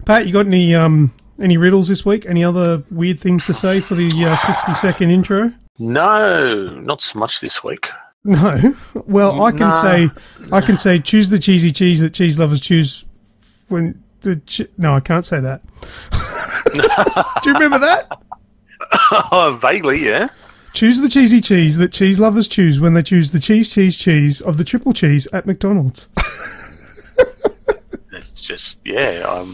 Pat, you got any riddles this week? Any other weird things to say for the 60-second intro? No, not so much this week. No. Well, I can say, choose the cheesy cheese that cheese lovers choose when no, I can't say that. Do you remember that? Oh, vaguely, yeah. Choose the cheesy cheese that cheese lovers choose when they choose the cheese of the triple cheese at McDonald's. It's just, yeah,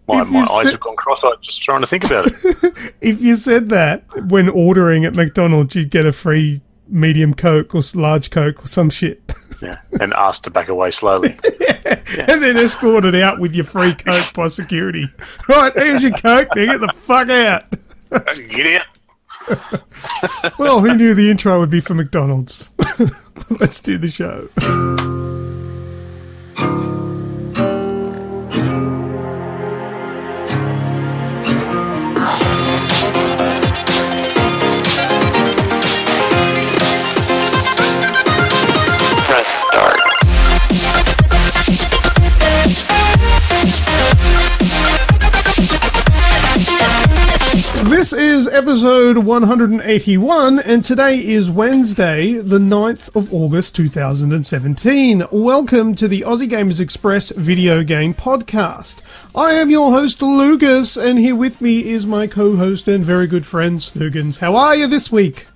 my eyes have gone cross-eyed just trying to think about it. If you said that when ordering at McDonald's, you'd get a free medium Coke or large Coke or some shit. Yeah, and asked to back away slowly. Yeah. And then escorted out with your free Coke by security. Right, here's your Coke, now get the fuck out. Get out. Well, who knew the intro would be for McDonald's? Let's do the show. This is episode 181, and today is Wednesday, the 9th of August 2017. Welcome to the Aussie Gamers Express video game podcast. I am your host, Lucas, and here with me is my co-host and very good friend, Snoogans. How are you this week?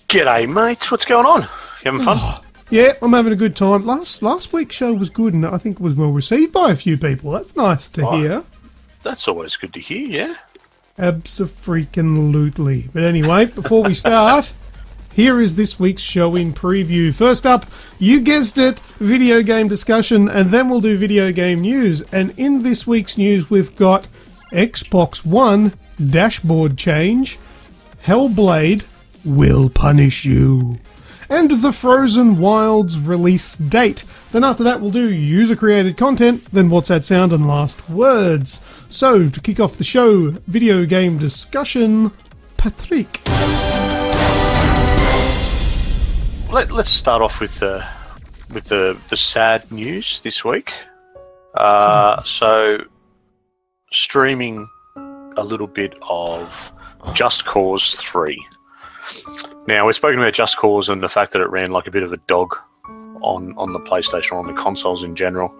G'day, mate. What's going on? You having fun? Yeah, I'm having a good time. Last week's show was good, and I think it was well received by a few people. That's nice to hear. That's always good to hear, yeah. Abso-freaking-lutely. But anyway, before we start, here is this week's show in preview. First up, you guessed it, video game discussion, and then we'll do video game news. And in this week's news, we've got Xbox One dashboard change, Hellblade will punish you, and the Frozen Wilds release date. Then after that, we'll do user-created content, then what's that sound, and last words. So, to kick off the show, video game discussion, Patrick. Let's start off with the sad news this week. So, streaming a little bit of Just Cause 3. Now, we've spoken about Just Cause and the fact that it ran like a bit of a dog on the PlayStation or on the consoles in general,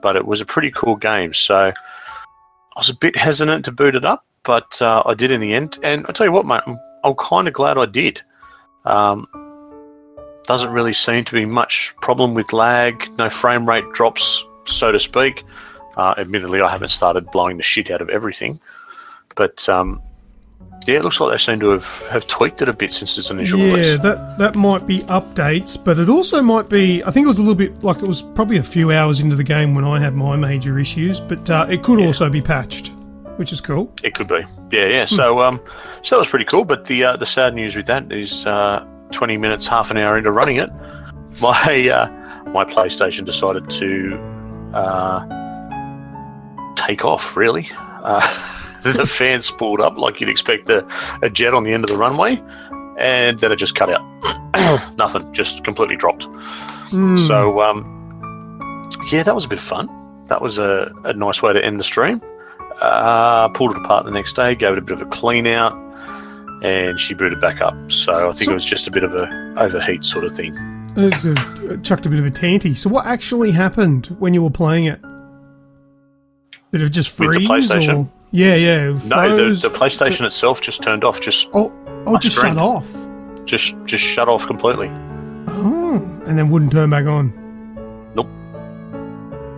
but it was a pretty cool game, so I was a bit hesitant to boot it up, but I did in the end, and I'll tell you what, mate, I'm kind of glad I did. Doesn't really seem to be much problem with lag, no frame rate drops, so to speak. Admittedly, I haven't started blowing the shit out of everything, but yeah, it looks like they seem to have tweaked it a bit since its initial release. Yeah, that might be updates, but it also might be, I think it was a little bit, like it was probably a few hours into the game when I had my major issues, but it could also be patched, which is cool. It could be. Yeah. So that was pretty cool, but the sad news with that is 20 minutes, half an hour into running it, my PlayStation decided to take off, really. The fan spooled up like you'd expect a jet on the end of the runway, and then it just cut out. Nothing, just completely dropped. So, yeah, that was a bit of fun. That was a nice way to end the stream. Pulled it apart the next day, gave it a bit of a clean out, and she booted back up. So I think it was just a bit of a overheat sort of thing. Chucked a bit of a tanty. So what actually happened when you were playing it? Did it just freeze? With the PlayStation? Or? Yeah. No, the PlayStation itself just turned off. Just shut off. Just shut off completely. Oh, and then wouldn't turn back on. Nope.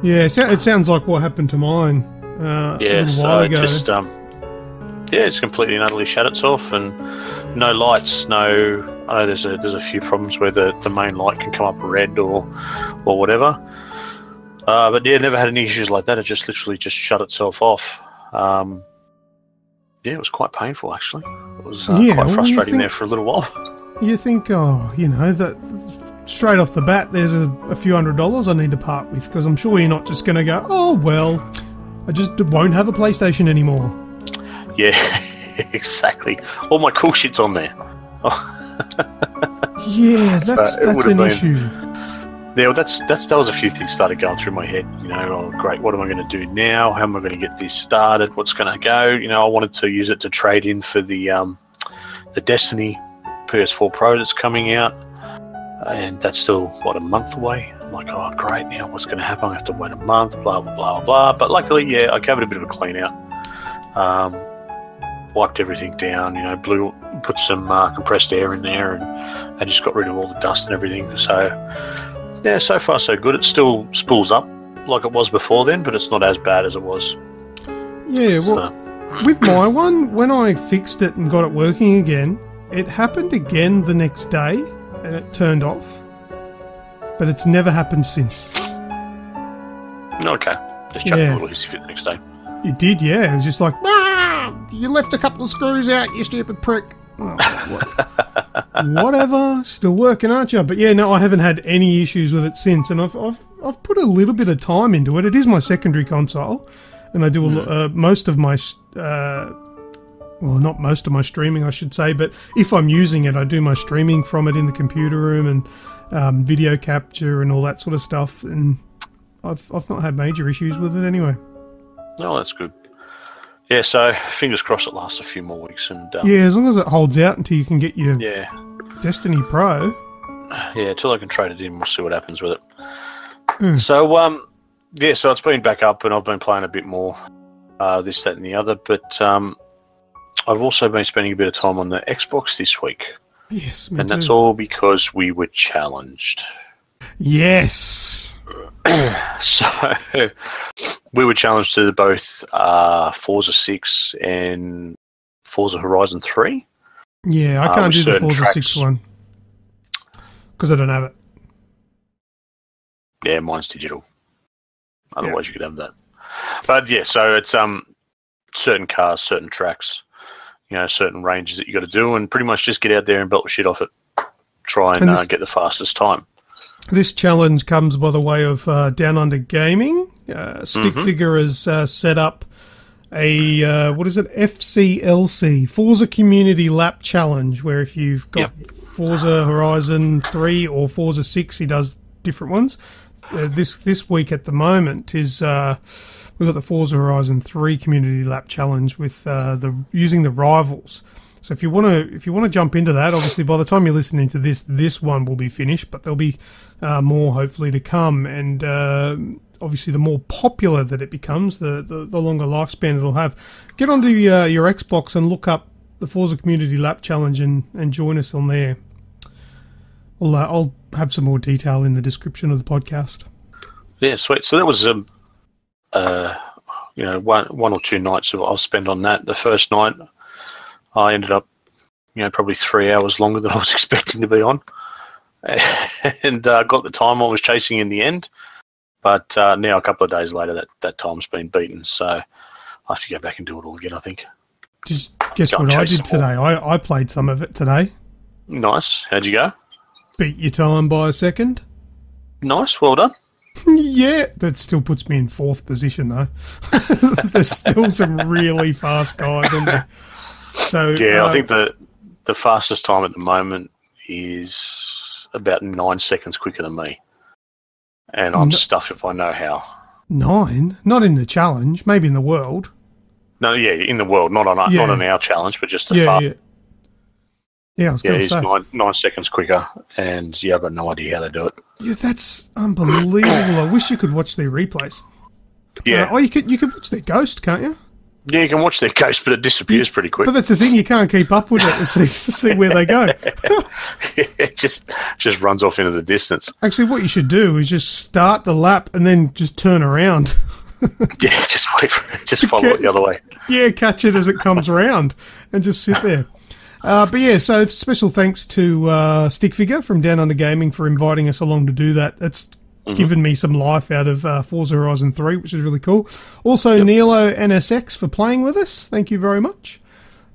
Yeah, it sounds like what happened to mine. A little while ago. It's completely and utterly shut itself, and no lights. No, I know there's a few problems where the main light can come up red or whatever. But yeah, never had any issues like that. It just literally just shut itself off. Yeah, it was quite painful, actually. It was quite frustrating there for a little while. You think, that straight off the bat, there's a few $100s I need to part with, because I'm sure you're not just going to go, oh, well, I just won't have a PlayStation anymore. Yeah, exactly. All my cool shit's on there. Yeah, that's an issue. Yeah, well, that was a few things started going through my head. You know, oh great, what am I going to do now? How am I going to get this started? What's going to go? You know, I wanted to use it to trade in for the Destiny PS4 Pro that's coming out, and that's still a month away. I'm like, oh great, now what's going to happen? I have to wait a month, blah blah blah blah. But luckily, yeah, I gave it a bit of a clean out. Wiped everything down, you know, put some compressed air in there, and I just got rid of all the dust and everything. So, yeah, so far so good. It still spools up like it was before then, but it's not as bad as it was. Yeah, well, with my one, when I fixed it and got it working again, it happened again the next day, and it turned off. But it's never happened since. Okay, just chuck a little hissy fit the next day. It did, yeah. It was just like, you left a couple of screws out, you stupid prick. Oh, whatever. Still working, aren't you? But yeah, no, I haven't had any issues with it since, and I've put a little bit of time into it. It is my secondary console, and I do most of my, well, not most of my streaming, I should say, but if I'm using it, I do my streaming from it in the computer room and video capture and all that sort of stuff, and I've not had major issues with it anyway. Oh, that's good. Yeah, so fingers crossed it lasts a few more weeks. And yeah, as long as it holds out until you can get your Destiny Pro. Yeah, until I can trade it in, we'll see what happens with it. So, yeah, so it's been back up, and I've been playing a bit more, this, that, and the other. But I've also been spending a bit of time on the Xbox this week. Yes, me and too. that's all because we were challenged. Yes. So we were challenged to both Forza 6 and Forza Horizon 3. Yeah, I can't do the Forza tracks. 6 one because I don't have it. Yeah, mine's digital. Otherwise, you could have that. But yeah, so it's certain cars, certain tracks, you know, certain ranges that you got to do, and pretty much just get out there and belt the shit off it. Try and get the fastest time. This challenge comes by the way of Down Under Gaming. Stick Figure has set up a, what is it, FCLC, Forza Community Lap Challenge, where if you've got Forza Horizon 3 or Forza 6, he does different ones. This week at the moment is we've got the Forza Horizon 3 Community Lap Challenge with using the rivals. So if you want to jump into that, obviously by the time you're listening to this one will be finished, but there'll be more hopefully to come, and obviously the more popular that it becomes, the longer lifespan it'll have. Get onto your Xbox and look up the Forza Community Lap Challenge and join us on there. I'll have some more detail in the description of the podcast. Yeah, sweet. So that was one or two nights that I'll spend on that. The first night, I ended up, probably 3 hours longer than I was expecting to be on, and got the time I was chasing in the end. But now, a couple of days later, that time's been beaten, so I have to go back and do it all again, I think. Just guess what I did today? I played some of it today. Nice. How'd you go? Beat your time by a second. Nice. Well done. Yeah, that still puts me in 4th position, though. There's still some really fast guys on there. So yeah, I think the fastest time at the moment is about 9 seconds quicker than me, and I'm stuffed if I know how. 9? Not in the challenge, maybe in the world. No, yeah, in the world, not on our challenge, but just the fast. Yeah, I was going to say. He's 9 seconds quicker, and I've got no idea how they do it. Yeah, that's unbelievable. I wish you could watch their replays. Yeah. You could watch their ghost, can't you? Yeah, you can watch their ghost, but it disappears pretty quick. But that's the thing, you can't keep up with it to see where they go. It just runs off into the distance. Actually, what you should do is just start the lap and then just turn around. Yeah, just wait for it. Just follow it the other way. Yeah, catch it as it comes around and just sit there. But yeah, so special thanks to Stick Figure from Down Under Gaming for inviting us along to do that. That's given me some life out of Forza Horizon 3, which is really cool. Also, Nilo NSX for playing with us. Thank you very much.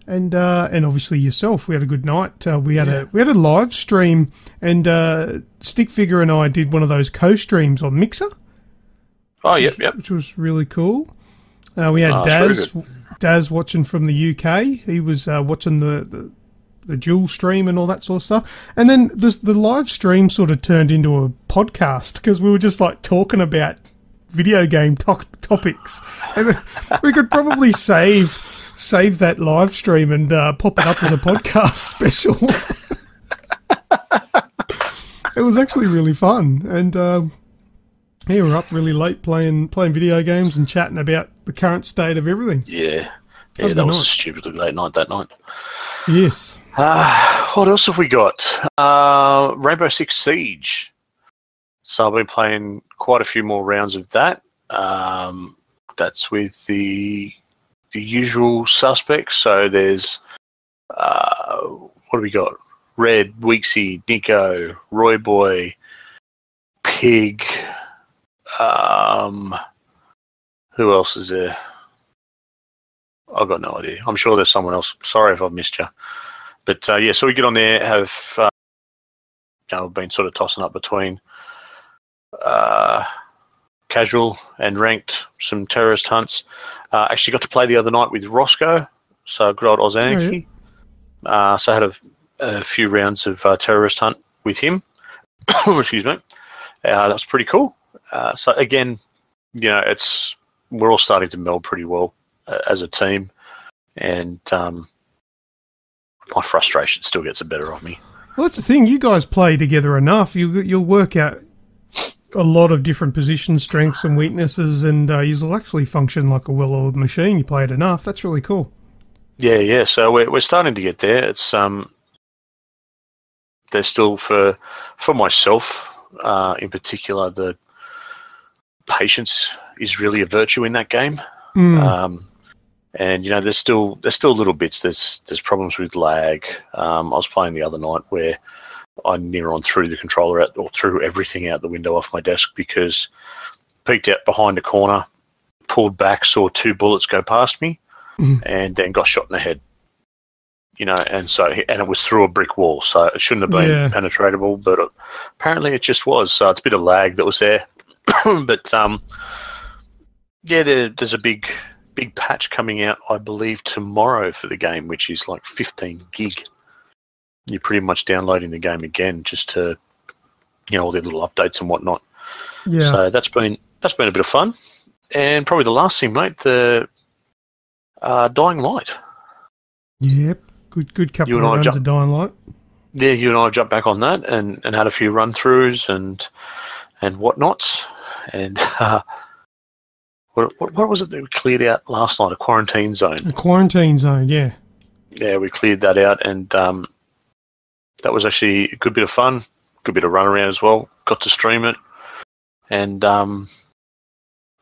And obviously yourself. We had a good night. We had a live stream, and Stick Figure and I did one of those co-streams on Mixer. Oh, yep. Which was really cool. We had Daz watching from the UK. He was watching the dual stream and all that sort of stuff. And then the live stream sort of turned into a podcast because we were just like talking about video game topics, and we could probably save that live stream and pop it up as a podcast special. It was actually really fun, and we were up really late playing video games and chatting about the current state of everything. Yeah, that was a stupidly late night that night. Yes. What else have we got? Rainbow Six Siege. So I've been playing quite a few more rounds of that. That's with the usual suspects. So there's what do we got? Red, Weeksy, Nico, Roy Boy, Pig. Who else is there? I've got no idea. I'm sure there's someone else. Sorry if I've missed you. But yeah, so we get on there, have been sort of tossing up between casual and ranked, some terrorist hunts. Actually got to play the other night with Roscoe, so good old Aussie. Oh, yeah. So I had a few rounds of terrorist hunt with him. Excuse me. That was pretty cool. So again, we're all starting to meld pretty well as a team, and my frustration still gets the better of me. Well, that's the thing. You guys play together enough. You'll work out a lot of different positions, strengths and weaknesses, and you'll actually function like a well-oiled machine. You play it enough. That's really cool. Yeah. So we're starting to get there. It's there's still for myself in particular, the patience is really a virtue in that game. And there's still little bits. There's problems with lag. I was playing the other night where I near on threw the controller out, or threw everything out the window off my desk, because peeked out behind a corner, pulled back, saw 2 bullets go past me, and then got shot in the head. And it was through a brick wall, so it shouldn't have been penetratable, but apparently it just was. So it's a bit of lag that was there. But there's a big patch coming out, I believe, tomorrow for the game, which is like 15 gig. You're pretty much downloading the game again just to, all the little updates and whatnot. Yeah. So that's been a bit of fun. And probably the last thing, mate, the Dying Light. Yep. Good couple of runs of Dying Light. Yeah, you and I jumped back on that and had a few run-throughs and whatnots. And what was it that we cleared out last night? A quarantine zone. A quarantine zone, yeah. Yeah, we cleared that out, and that was actually a good bit of fun, good bit of run around as well. Got to stream it, and I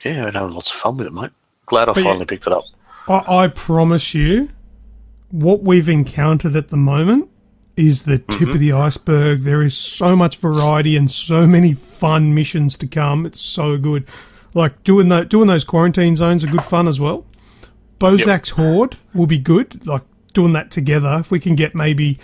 had lots of fun with it, mate. Glad I finally picked it up. I promise you, what we've encountered at the moment is the tip of the iceberg. There is so much variety and so many fun missions to come. It's so good. Like doing those quarantine zones are good fun as well. Bozak's Horde will be good. Like doing that together. If we can get maybe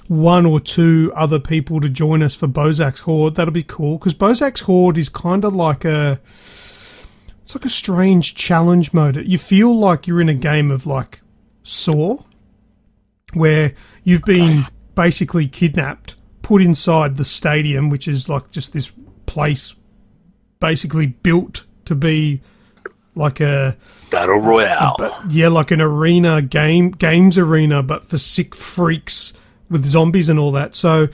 1 or 2 other people to join us for Bozak's Horde, that'll be cool. Because Bozak's Horde is kind of like it's like a strange challenge mode. You feel like you're in a game of like Saw, where you've been basically kidnapped, put inside the stadium, which is like just this place basically built to be like a battle royale. Like an arena games arena, but for sick freaks with zombies and all that. So,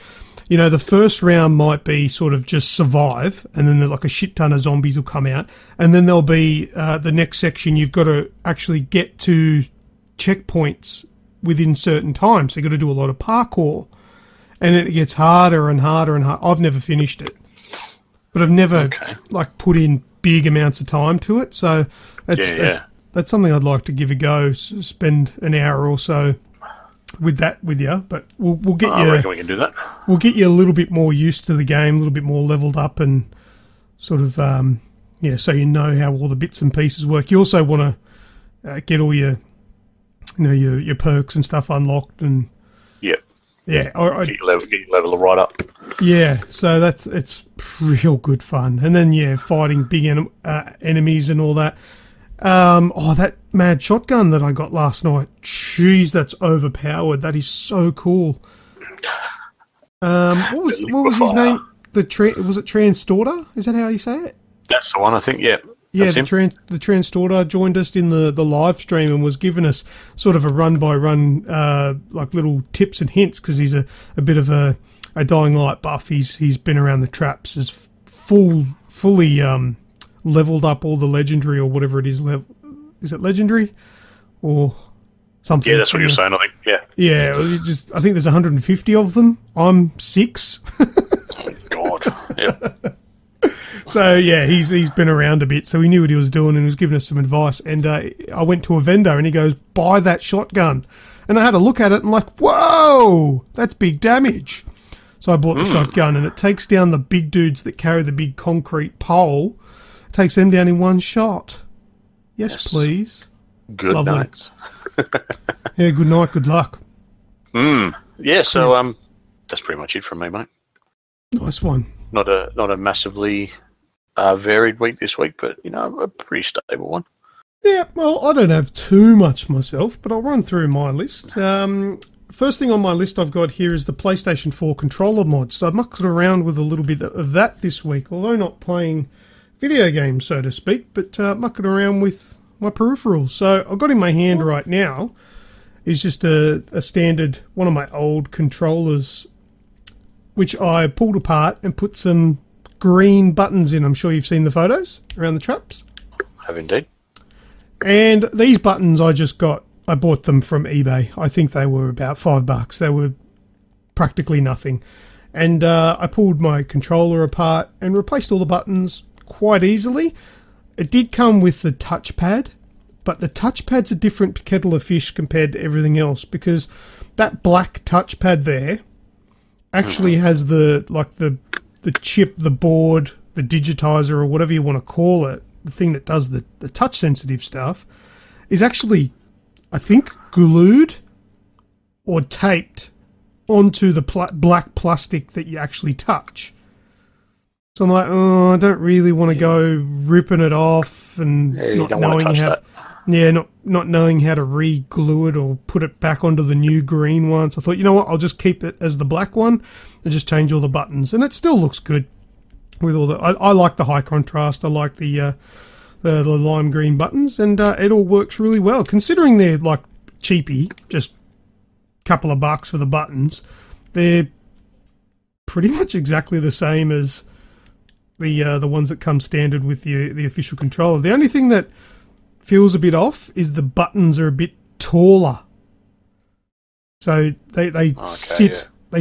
the first round might be sort of just survive, and then like a shit ton of zombies will come out, and then there'll be the next section. You've got to actually get to checkpoints within certain times. So you've got to do a lot of parkour, and it gets harder and harder and harder. I've never finished it, but I've never like put in big amounts of time to it. So that's something I'd like to give a go. Spend an hour or so with you, but we'll get you. I reckon we can do that. We'll get you a little bit more used to the game, a little bit more leveled up, and sort of so you know how all the bits and pieces work. You also want to get all your your perks and stuff unlocked, and get your level right up. Yeah, so it's real good fun. And then fighting big enemies and all that. That mad shotgun that I got last night. Jeez, that's overpowered. That is so cool. What was his name? was it Transtorter? Is that how you say it? That's the one, I think. Yeah. Yeah, the Transtorter joined us in the live stream and was giving us sort of a run-by-run, like little tips and hints, because he's a bit of a Dying Light buff. He's been around the traps, has fully leveled up all the legendary or whatever it is. Is it legendary or something? Yeah, that's what you're saying, I think. Yeah. Yeah, I think there's 150 of them. I'm 6. Oh, God. Yeah. So, yeah, he's been around a bit, so he knew what he was doing and he was giving us some advice. And I went to a vendor and he goes, buy that shotgun. And I had a look at it and I'm like, whoa, that's big damage. So I bought the shotgun, and it takes down the big dudes that carry the big concrete pole. It takes them down in one shot. Yes, please. Good Lovely. night. Yeah, good night, good luck. Yeah, so that's pretty much it from me, mate. Nice one. Not a massively varied week this week, but, a pretty stable one. Yeah, well, I don't have too much myself, but I'll run through my list. First thing on my list I've got here is the PlayStation 4 controller mod. So I mucked around with a little bit of that this week, although not playing video games, so to speak, but mucking around with my peripherals. So I've got in my hand right now is just a standard, one of my old controllers, which I pulled apart and put some green buttons in. I'm sure you've seen the photos around the traps. Have indeed. And these buttons I bought them from eBay. I think they were about $5. They were practically nothing. And I pulled my controller apart and replaced all the buttons quite easily. It did come with the touchpad, but the touchpad's a different kettle of fish compared to everything else, because that black touchpad there actually has the chip, the board, the digitizer, or whatever you want to call it, the thing that does the touch sensitive stuff, is actually, I think, glued or taped onto the black plastic that you actually touch. So I'm like, I don't really want to go ripping it off and not knowing not knowing how to re-glue it or put it back onto the new green one. So I thought, you know what, I'll just keep it as the black one and just change all the buttons, and it still looks good with all the. I like the high contrast. I like the lime green buttons, and it all works really well considering they're like cheapy, just a couple of bucks for the buttons. They're pretty much exactly the same as the ones that come standard with the official controller. The only thing that feels a bit off is the buttons are a bit taller, so they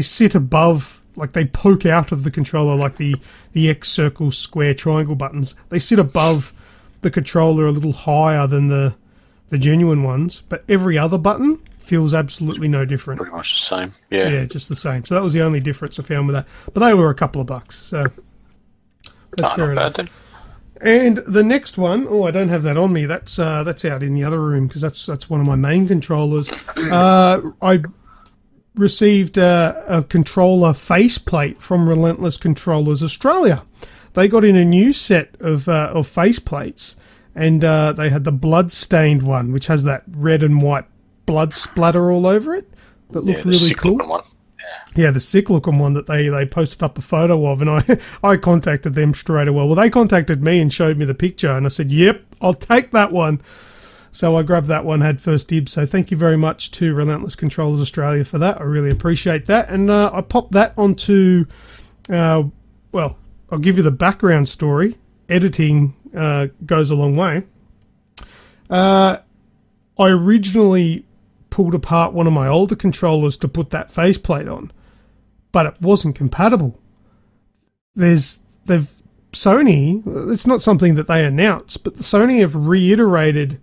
sit above, like they poke out of the controller, like the X, circle, square, triangle buttons. They sit above the controller a little higher than the genuine ones, but every other button feels absolutely no different. Pretty much the same. Yeah, just the same. So that was the only difference I found with that. But they were a couple of bucks, so that's fair enough. Bad, and the next one, I don't have that on me. That's out in the other room, because that's one of my main controllers. I received a controller faceplate from Relentless Controllers Australia. They got in a new set of faceplates, and they had the blood-stained one, which has that red and white blood splatter all over it. That looked really cool. One. Yeah, the sick-looking one that they posted up a photo of, and I contacted them straight away. Well, they contacted me and showed me the picture, and I said, yep, I'll take that one. So I grabbed that one, had first dibs. So thank you very much to Relentless Controllers Australia for that. I really appreciate that. And I popped that onto, well, I'll give you the background story. Editing goes a long way. I originally pulled apart one of my older controllers to put that faceplate on, but it wasn't compatible. Sony, it's not something that they announced, but Sony have reiterated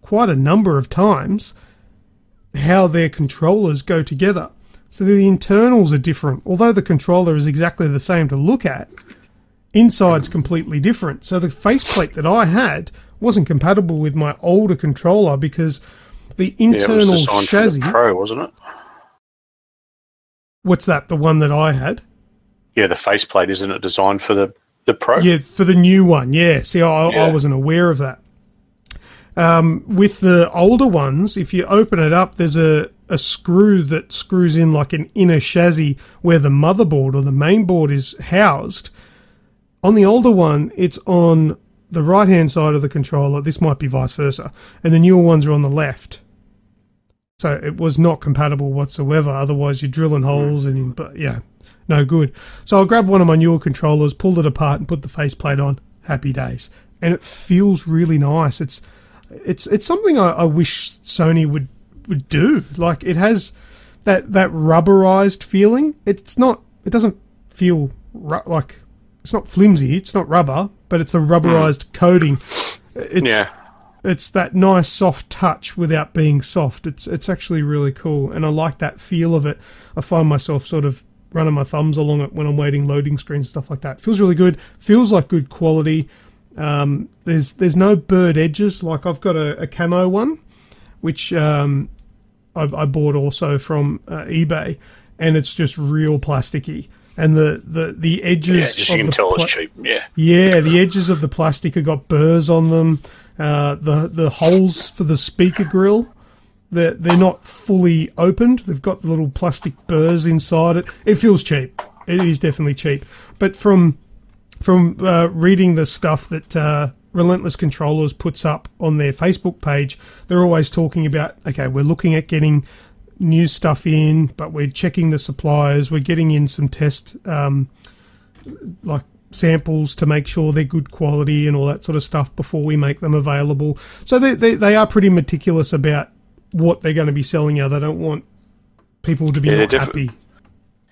quite a number of times how their controllers go together. So the internals are different. Although the controller is exactly the same to look at, inside's completely different. So the faceplate that I had wasn't compatible with my older controller because the internal chassis... For the Pro, wasn't it? What's that? The one that I had? Yeah, the faceplate, isn't it designed for the Pro? Yeah, for the new one, yeah. See, I wasn't aware of that. With the older ones, if you open it up, there's a a screw that screws in like an inner chassis where the motherboard or the main board is housed. On the older one, it's on the right-hand side of the controller. This might be vice versa. And the newer ones are on the left. So it was not compatible whatsoever. Otherwise, you're drilling holes and but yeah, no good. So I grabbed one of my newer controllers, pulled it apart, and put the faceplate on. Happy days. And it feels really nice. It's something I wish Sony would do. Like, it has that rubberized feeling. It doesn't feel like, it's not flimsy, it's not rubber, but it's a rubberized coating. It's that nice soft touch without being soft. It's actually really cool, and I like that feel of it. I find myself sort of running my thumbs along it when I'm waiting loading screens, stuff like that. Feels really good. Feels like good quality. There's no burred edges. Like, I've got a camo one, which I bought also from eBay, and it's just real plasticky. And the edges, you can tell it's cheap. Yeah, the edges of the plastic have got burrs on them. The holes for the speaker grill, they're not fully opened. They've got the little plastic burrs inside it. It feels cheap. It is definitely cheap. But from reading the stuff that Relentless Controllers puts up on their Facebook page, they're always talking about, okay, we're looking at getting new stuff in, but we're checking the suppliers. We're getting in some test like samples to make sure they're good quality and all that sort of stuff before we make them available. So they are pretty meticulous about what they're going to be selling out. They don't want people to be not happy.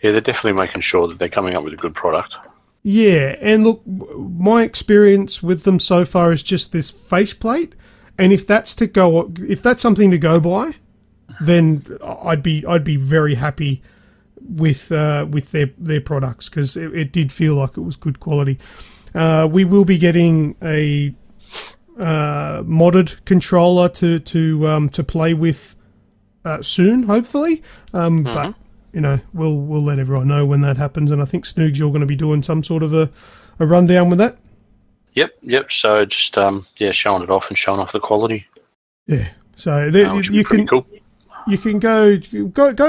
Yeah, they're definitely making sure that they're coming up with a good product. Yeah, and look, my experience with them so far is just this faceplate, and if that's something to go by, then I'd be very happy with their products, because it did feel like it was good quality. We will be getting a modded controller to play with soon, hopefully. But we'll let everyone know when that happens. And I think Snoogs, you're going to be doing some sort of a rundown with that. Yep. So just showing it off and showing off the quality. Yeah. So you can. Cool. You can go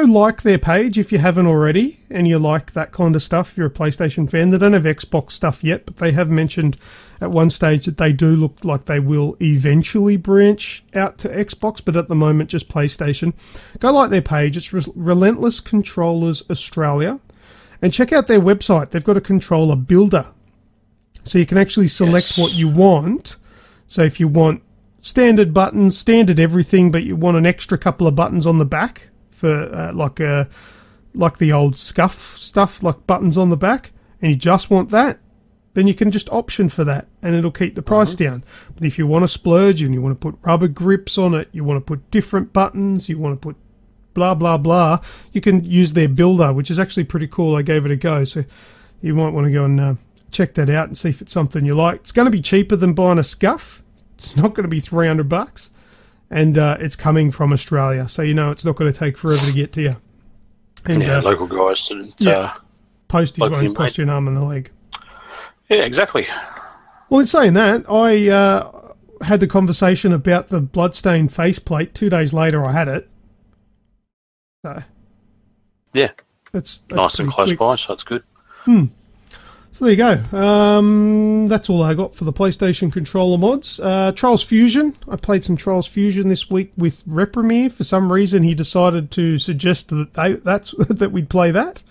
like their page if you haven't already, and you like that kind of stuff. You're a PlayStation fan. They don't have Xbox stuff yet, but they have mentioned at one stage that they do look like they will eventually branch out to Xbox, but at the moment just PlayStation. Go like their page. It's Relentless Controllers Australia, and check out their website. They've got a controller builder, so you can actually select what you want. So if you want standard buttons, standard everything, but you want an extra couple of buttons on the back for like the old scuff stuff, like buttons on the back, and you just want that, then you can just option for that, and it'll keep the price down. But if you want to splurge and you want to put rubber grips on it, you want to put different buttons, you want to put blah blah blah, you can use their builder, which is actually pretty cool. I gave it a go, so you might want to go and check that out and see if it's something you like. It's going to be cheaper than buying a scuff. It's not going to be $300, and it's coming from Australia, so it's not going to take forever to get to you. And local guys. Postage won't cost you an arm and a leg. Yeah, exactly. Well, in saying that, I had the conversation about the bloodstained faceplate. 2 days later, I had it. So yeah, that's nice and close by, so that's good. So there you go. That's all I got for the PlayStation controller mods. Trials Fusion. I played some Trials Fusion this week with Repremier. For some reason, he decided to suggest that we'd play that,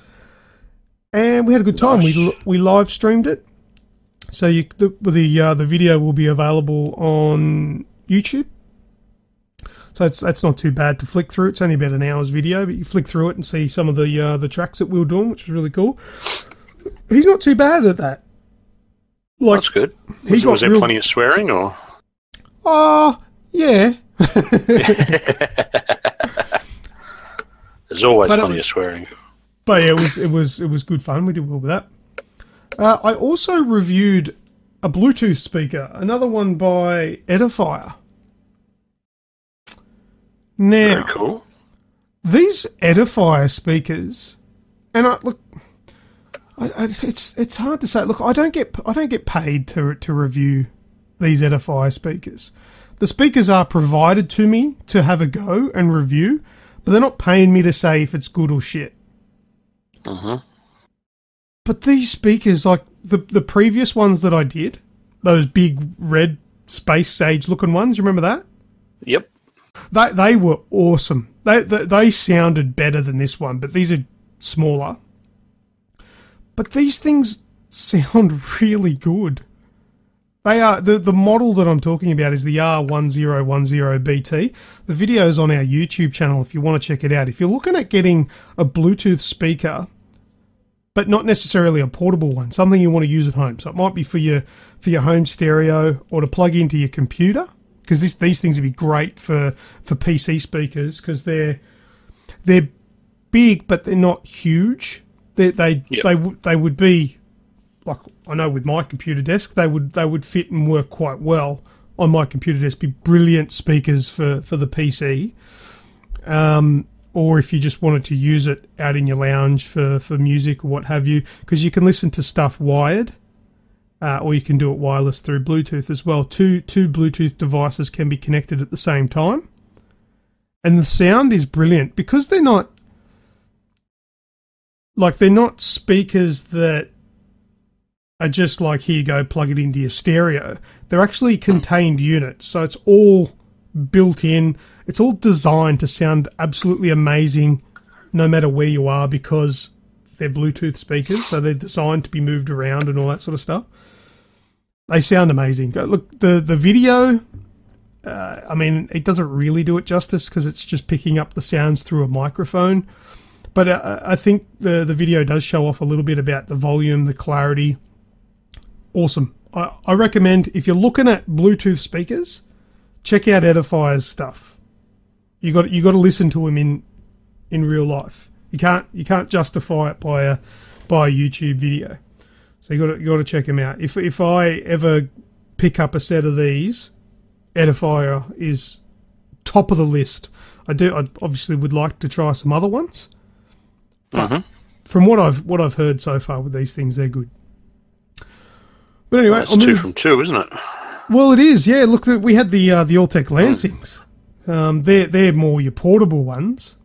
and we had a good time. Nice. We live streamed it, so the video will be available on YouTube. So that's not too bad to flick through. It's only about an hour's video, but you flick through it and see some of the tracks that we were doing, which is really cool. He's not too bad at that. That's good. Was there plenty of swearing, or? Yeah. There's always plenty of swearing. But yeah, it was good fun. We did well with that. I also reviewed a Bluetooth speaker, another one by Edifier. Now, very cool. These Edifier speakers, and it's hard to say. Look, I don't get paid to review these Edifier speakers. The speakers are provided to me to have a go and review, but they're not paying me to say if it's good or shit. But these speakers, like the previous ones that I did, those big red space sage looking ones, you remember that? Yep. They were awesome. They sounded better than this one, but these are smaller. But these things sound really good. They are the model that I'm talking about is the R1010BT. The video's on our YouTube channel if you want to check it out. If you're looking at getting a Bluetooth speaker, but not necessarily a portable one, something you want to use at home. So it might be for your home stereo or to plug into your computer, because these things would be great for PC speakers because they're big but they're not huge. They would be, like, I know with my computer desk, they would fit and work quite well on my computer desk. Be brilliant speakers for the PC. Or if you just wanted to use it out in your lounge for music or what have you, because you can listen to stuff wired, or you can do it wireless through Bluetooth as well. Two Bluetooth devices can be connected at the same time. And the sound is brilliant because they're not speakers that are just like, here you go, plug it into your stereo. They're actually contained units, so it's all built in. It's all designed to sound absolutely amazing no matter where you are because they're Bluetooth speakers, so they're designed to be moved around and all that sort of stuff. They sound amazing. Look, the video, I mean, it doesn't really do it justice because it's just picking up the sounds through a microphone. But I think the video does show off a little bit about the volume, the clarity. Awesome. I recommend, if you're looking at Bluetooth speakers, check out Edifier's stuff. You got to listen to him in real life. You can't justify it by a YouTube video. So you got to check him out. If I ever pick up a set of these, Edifier is top of the list. I obviously would like to try some other ones. But from what I've heard so far with these things, they're good. But anyway, well, it's 2 from 2, isn't it? Well, it is. Yeah, look, we had the Alltech Lansings. They're more your portable ones,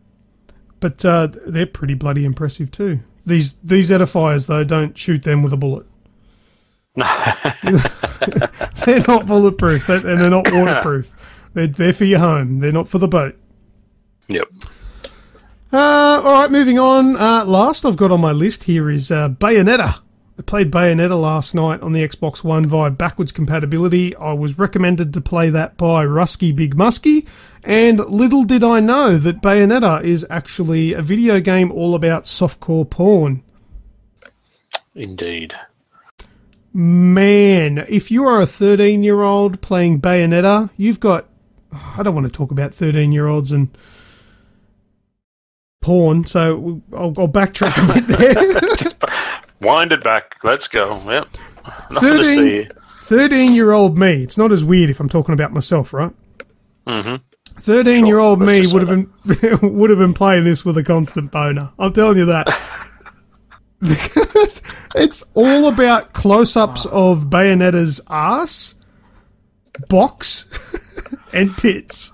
but they're pretty bloody impressive too. These Edifiers though, don't shoot them with a bullet. They're not bulletproof, and they're not waterproof. They're for your home. They're not for the boat. Yep. All right, moving on. Last I've got on my list here is Bayonetta. I played Bayonetta last night on the Xbox One via backwards compatibility. I was recommended to play that by Rusky Big Muskie, and little did I know that Bayonetta is actually a video game all about softcore porn. Indeed. Man, if you are a 13-year-old playing Bayonetta, you've got... I don't want to talk about 13-year-olds and porn, so I'll backtrack a bit there. Just wind it back. Let's go. Yep. Nothing to see. 13-year-old me. It's not as weird if I'm talking about myself, right? Mm-hmm. 13-year-old me would have been playing this with a constant boner. I'm telling you that. It's all about close-ups of Bayonetta's ass, box, and tits.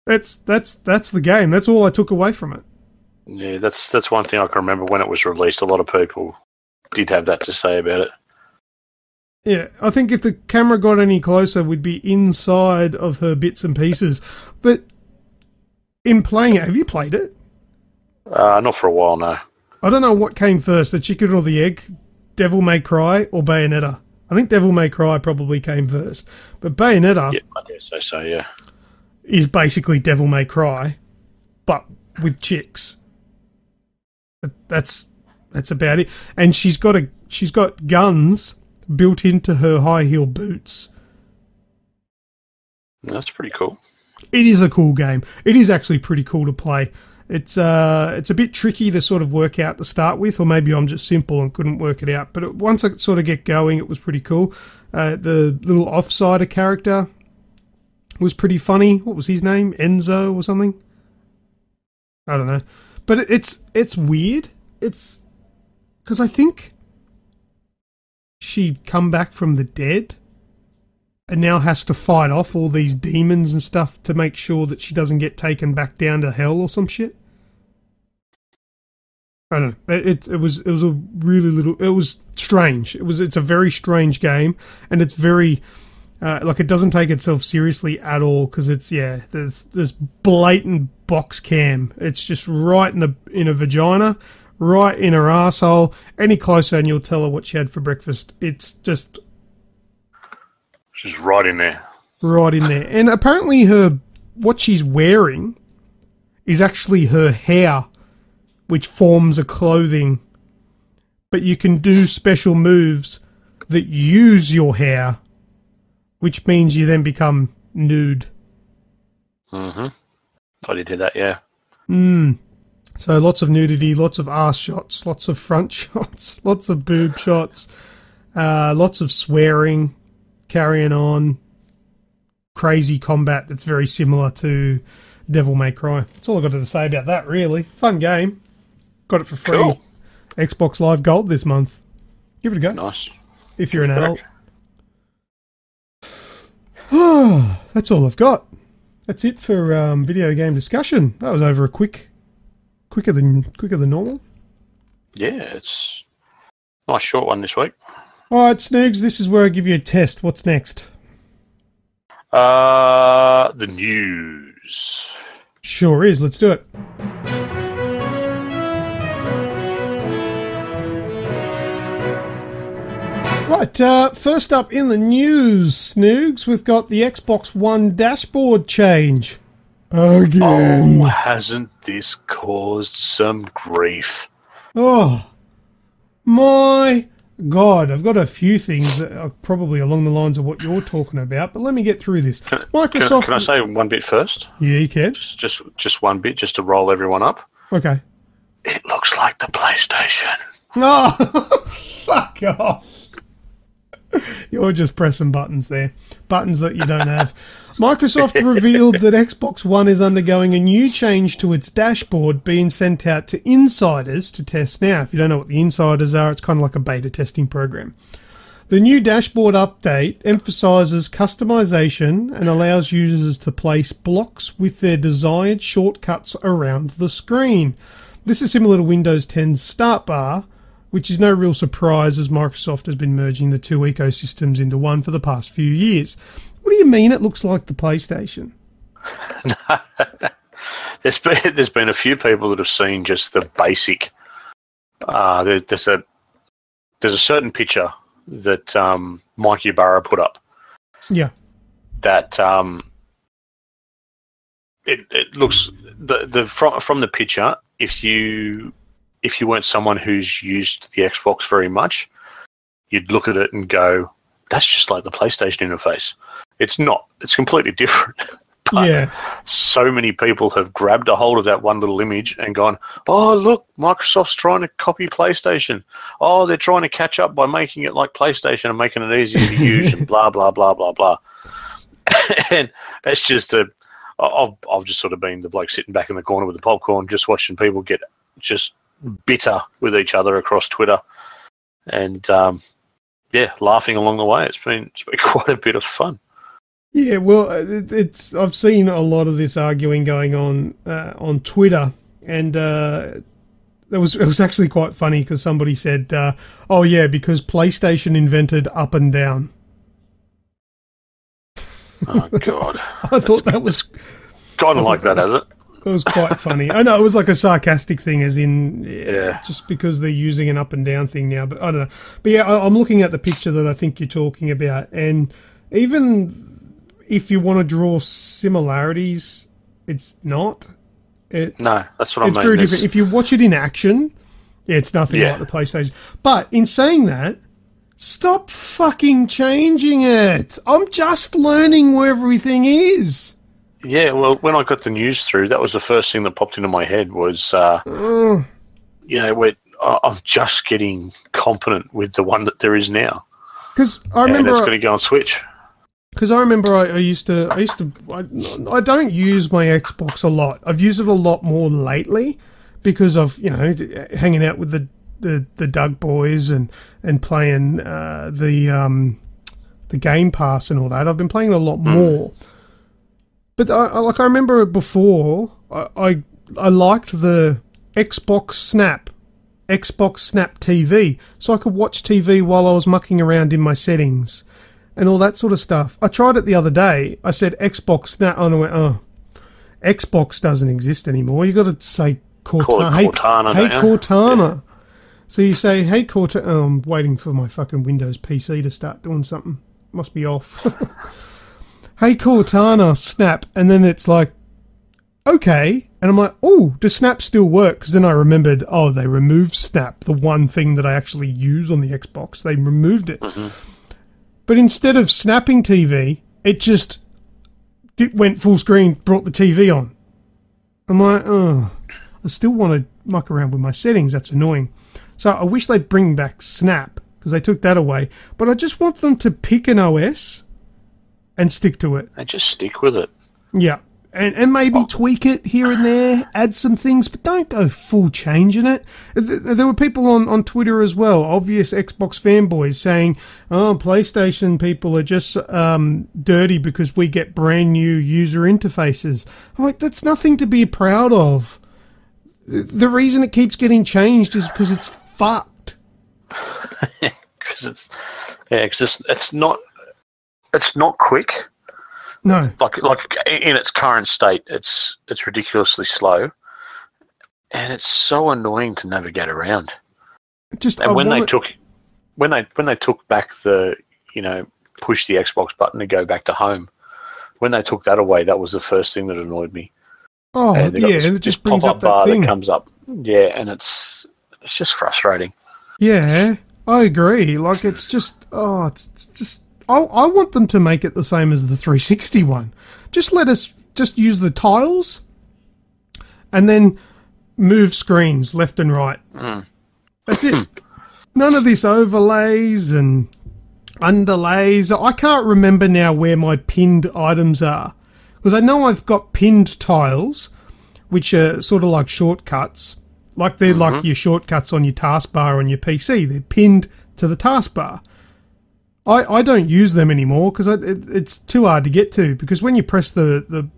That's the game. That's all I took away from it. Yeah, that's one thing I can remember when it was released. A lot of people did have that to say about it. Yeah, I think if the camera got any closer, we'd be inside of her bits and pieces. But in playing it, have you played it? Not for a while, no. I don't know what came first, the chicken or the egg, Devil May Cry or Bayonetta. I think Devil May Cry probably came first. But Bayonetta... Yeah, I guess so, yeah. ...is basically Devil May Cry, but with chicks. That's about it. And she's got guns built into her high heel boots. That's pretty cool. It is a cool game. It is actually pretty cool to play. It's a bit tricky to sort of work out to start with, or maybe I'm just simple and couldn't work it out. But once I sort of get going, it was pretty cool. The little offsider character was pretty funny. What was his name? Enzo or something? I don't know. But it's weird. It's because I think she'd come back from the dead and now has to fight off all these demons and stuff to make sure that she doesn't get taken back down to hell or some shit. I don't know. It was a really little. It was strange. It's a very strange game, and it's very it doesn't take itself seriously at all because there's this blatant box cam. It's just right in a vagina, right in her arsehole. Any closer and you'll tell her what she had for breakfast. It's just she's right in there. Right in there. And apparently what she's wearing is actually her hair, which forms a clothing. But you can do special moves that use your hair, which means you then become nude. Mm-hmm. I did hear that, yeah. So lots of nudity, lots of arse shots, lots of front shots, lots of boob shots, lots of swearing, carrying on, crazy combat that's very similar to Devil May Cry. That's all I've got to say about that, really. Fun game. Got it for free. Cool. Xbox Live Gold this month. Give it a go. Nice. If you're an adult. Oh, that's all I've got. That's it for video game discussion. That was over quicker than normal. Yeah, it's a nice short one this week. All right, Snoogs, this is where I give you a test. What's next? The news. Sure is. Let's do it. Right, first up in the news, Snoogs, we've got the Xbox One dashboard change. Again. Oh, hasn't this caused some grief? Oh, my God. I've got a few things that are probably along the lines of what you're talking about, but let me get through this. Microsoft. Can I say one bit first? Yeah, you can. Just one bit, just to roll everyone up. Okay. It looks like the PlayStation. Oh, fuck off. You're just pressing buttons there. Buttons that you don't have. Microsoft revealed that Xbox One is undergoing a new change to its dashboard being sent out to insiders to test now. If you don't know what the insiders are, it's kind of like a beta testing program. The new dashboard update emphasizes customization and allows users to place blocks with their desired shortcuts around the screen. This is similar to Windows 10's start bar, which is no real surprise as Microsoft has been merging the two ecosystems into one for the past few years. What do you mean it looks like the PlayStation? There's been a few people that have seen just the basic. There's a certain picture that Mike Ybarra put up. Yeah. That it looks from the picture, if you weren't someone who's used the Xbox very much, you'd look at it and go, that's just like the PlayStation interface. It's not. It's completely different. But yeah. So many people have grabbed a hold of that one little image and gone, oh, look, Microsoft's trying to copy PlayStation. Oh, they're trying to catch up by making it like PlayStation and making it easier to use and blah, blah, blah, blah, blah. And that's just I've just sort of been the bloke sitting back in the corner with the popcorn, just watching people get just bitter with each other across Twitter. And, laughing along the way. It's been quite a bit of fun. Yeah, well, I've seen a lot of this arguing going on Twitter, and it was actually quite funny because somebody said, "Oh yeah, because PlayStation invented up and down." Oh God! I thought that was gone like that, has it? It was quite funny. I know it was like a sarcastic thing, as in, yeah, just because they're using an up and down thing now. But I don't know. But yeah, I'm looking at the picture that I think you're talking about, and even if you want to draw similarities, it's not. No, that's what I mean. It's very different. If you watch it in action, it's nothing like the PlayStation. But in saying that, stop fucking changing it. I'm just learning where everything is. Yeah, well, when I got the news through, that was the first thing that popped into my head was, I'm just getting competent with the one that there is now. Because I remember it's going to go on Switch. Because I remember I don't use my Xbox a lot. I've used it a lot more lately because of, hanging out with the D.U.G boys and playing the the Game Pass and all that. I've been playing a lot more. But I remember before, I liked the Xbox Snap TV, so I could watch TV while I was mucking around in my settings and all that sort of stuff. I tried it the other day. I said Xbox Snap, and I went, Xbox doesn't exist anymore. You got to say Cortana. Hey Cortana. Yeah. So you say, hey Cortana. Oh, I'm waiting for my fucking Windows PC to start doing something. Must be off. Hey Cortana, Snap, and then it's like, okay, and I'm like, oh, does Snap still work? Because then I remembered, they removed Snap, the one thing that I actually use on the Xbox. They removed it. But instead of snapping TV, it just went full screen, brought the TV on. I'm like, I still want to muck around with my settings. That's annoying. So I wish they'd bring back Snap, because they took that away. But I just want them to pick an OS and stick to it. And just stick with it. Yeah. And maybe tweak it here and there, add some things, but don't go full changing it. There were people on Twitter as well, obvious Xbox fanboys, saying, PlayStation people are just dirty because we get brand new user interfaces. I'm like, that's nothing to be proud of. The reason it keeps getting changed is because it's fucked. Because it's not quick. No, like in its current state, it's ridiculously slow, and it's so annoying to navigate around. When they took back the push the Xbox button to go back to home, when they took that away, that was the first thing that annoyed me. Oh, and it just brings up that thing that comes up. Yeah, and it's just frustrating. Yeah, I agree. Like it's just I want them to make it the same as the 360 one. Just let us just use the tiles and then move screens left and right. That's it. None of this overlays and underlays. I can't remember now where my pinned items are. Because I know I've got pinned tiles, which are sort of like shortcuts. Like they're like your shortcuts on your taskbar on your PC. They're pinned to the taskbar. I don't use them anymore because it's too hard to get to. Because when you press the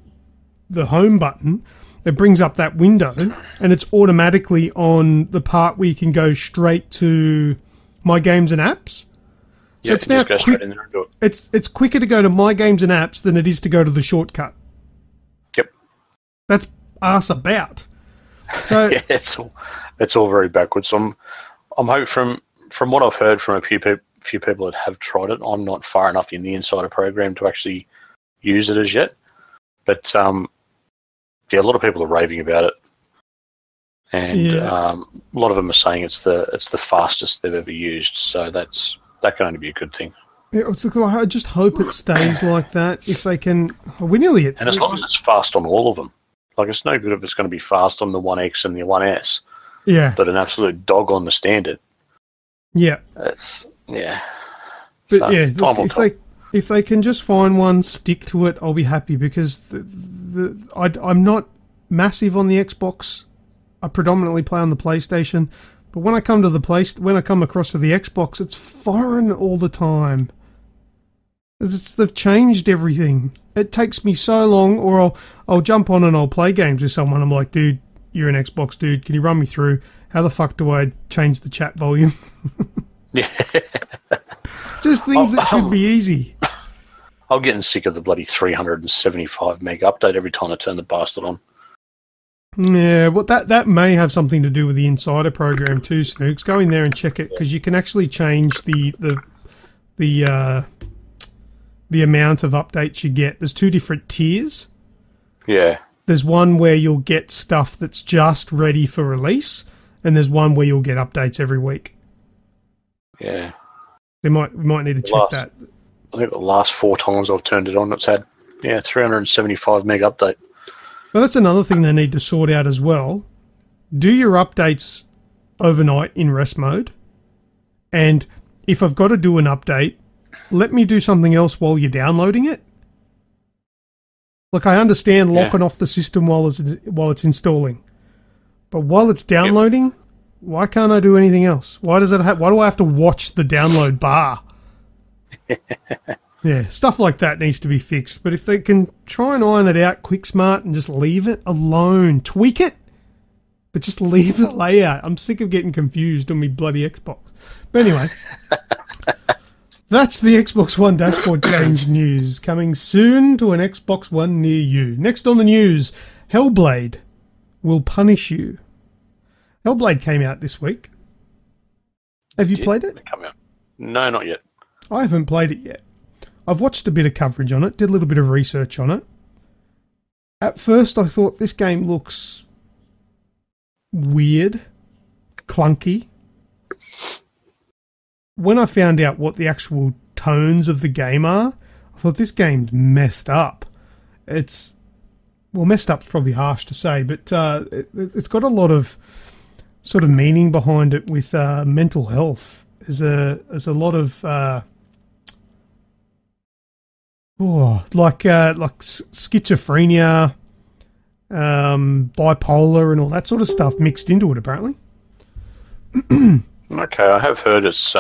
home button, it brings up that window and it's automatically on the part where you can go straight to My Games and Apps. So yeah, it's now go straight in there and do it. It's quicker to go to My Games and Apps than it is to go to the shortcut. Yep. That's arse about. So yeah, it's all very backwards. I'm hoping from what I've heard from a few people that have tried it. I'm not far enough in the insider program to actually use it as yet, but a lot of people are raving about it, and a lot of them are saying it's the fastest they've ever used. So that can only be a good thing. Yeah, I just hope it stays like that. If they can, we're nearly at. And as long as it's fast on all of them, like it's no good if it's going to be fast on the 1X and the 1S. Yeah. But an absolute dog on the standard. Yeah. Yeah. But so, yeah, look, if they can just find one, stick to it, I'll be happy because I'm not massive on the Xbox. I predominantly play on the PlayStation, but when I come across to the Xbox, it's foreign all the time. They've changed everything. It takes me so long, or I'll jump on and I'll play games with someone. I'm like, dude, you're an Xbox dude. Can you run me through? How the fuck do I change the chat volume? Yeah. Just things that should be easy. I'm getting sick of the bloody 375 meg update every time I turn the bastard on. Yeah, well, that may have something to do with the insider program too, Snooks. Go in there and check it because you can actually change the amount of updates you get. There's two different tiers. Yeah. There's one where you'll get stuff that's just ready for release, and there's one where you'll get updates every week. Yeah. We might need to check that. I think the last 4 times I've turned it on, it's had 375 meg update. Well, that's another thing they need to sort out as well. Do your updates overnight in rest mode, and if I've got to do an update, let me do something else while you're downloading it. Look, I understand locking off the system while it's installing, but while it's downloading, why can't I do anything else? Why do I have to watch the download bar? Yeah, stuff like that needs to be fixed. But if they can try and iron it out quick smart and just leave it alone, tweak it, but just leave the layout. I'm sick of getting confused on me bloody Xbox. But anyway, that's the Xbox One dashboard change news. Coming soon to an Xbox One near you. Next on the news, Hellblade will punish you. Hellblade came out this week. Have you played it? No, not yet. I haven't played it yet. I've watched a bit of coverage on it, did a little bit of research on it. At first I thought this game looks weird, clunky. When I found out what the actual tones of the game are, I thought this game's messed up. Messed up's probably harsh to say, but it's got a lot of sort of meaning behind it with mental health. There's a lot of like schizophrenia, bipolar, and all that sort of stuff mixed into it. Apparently. Okay, I have heard it's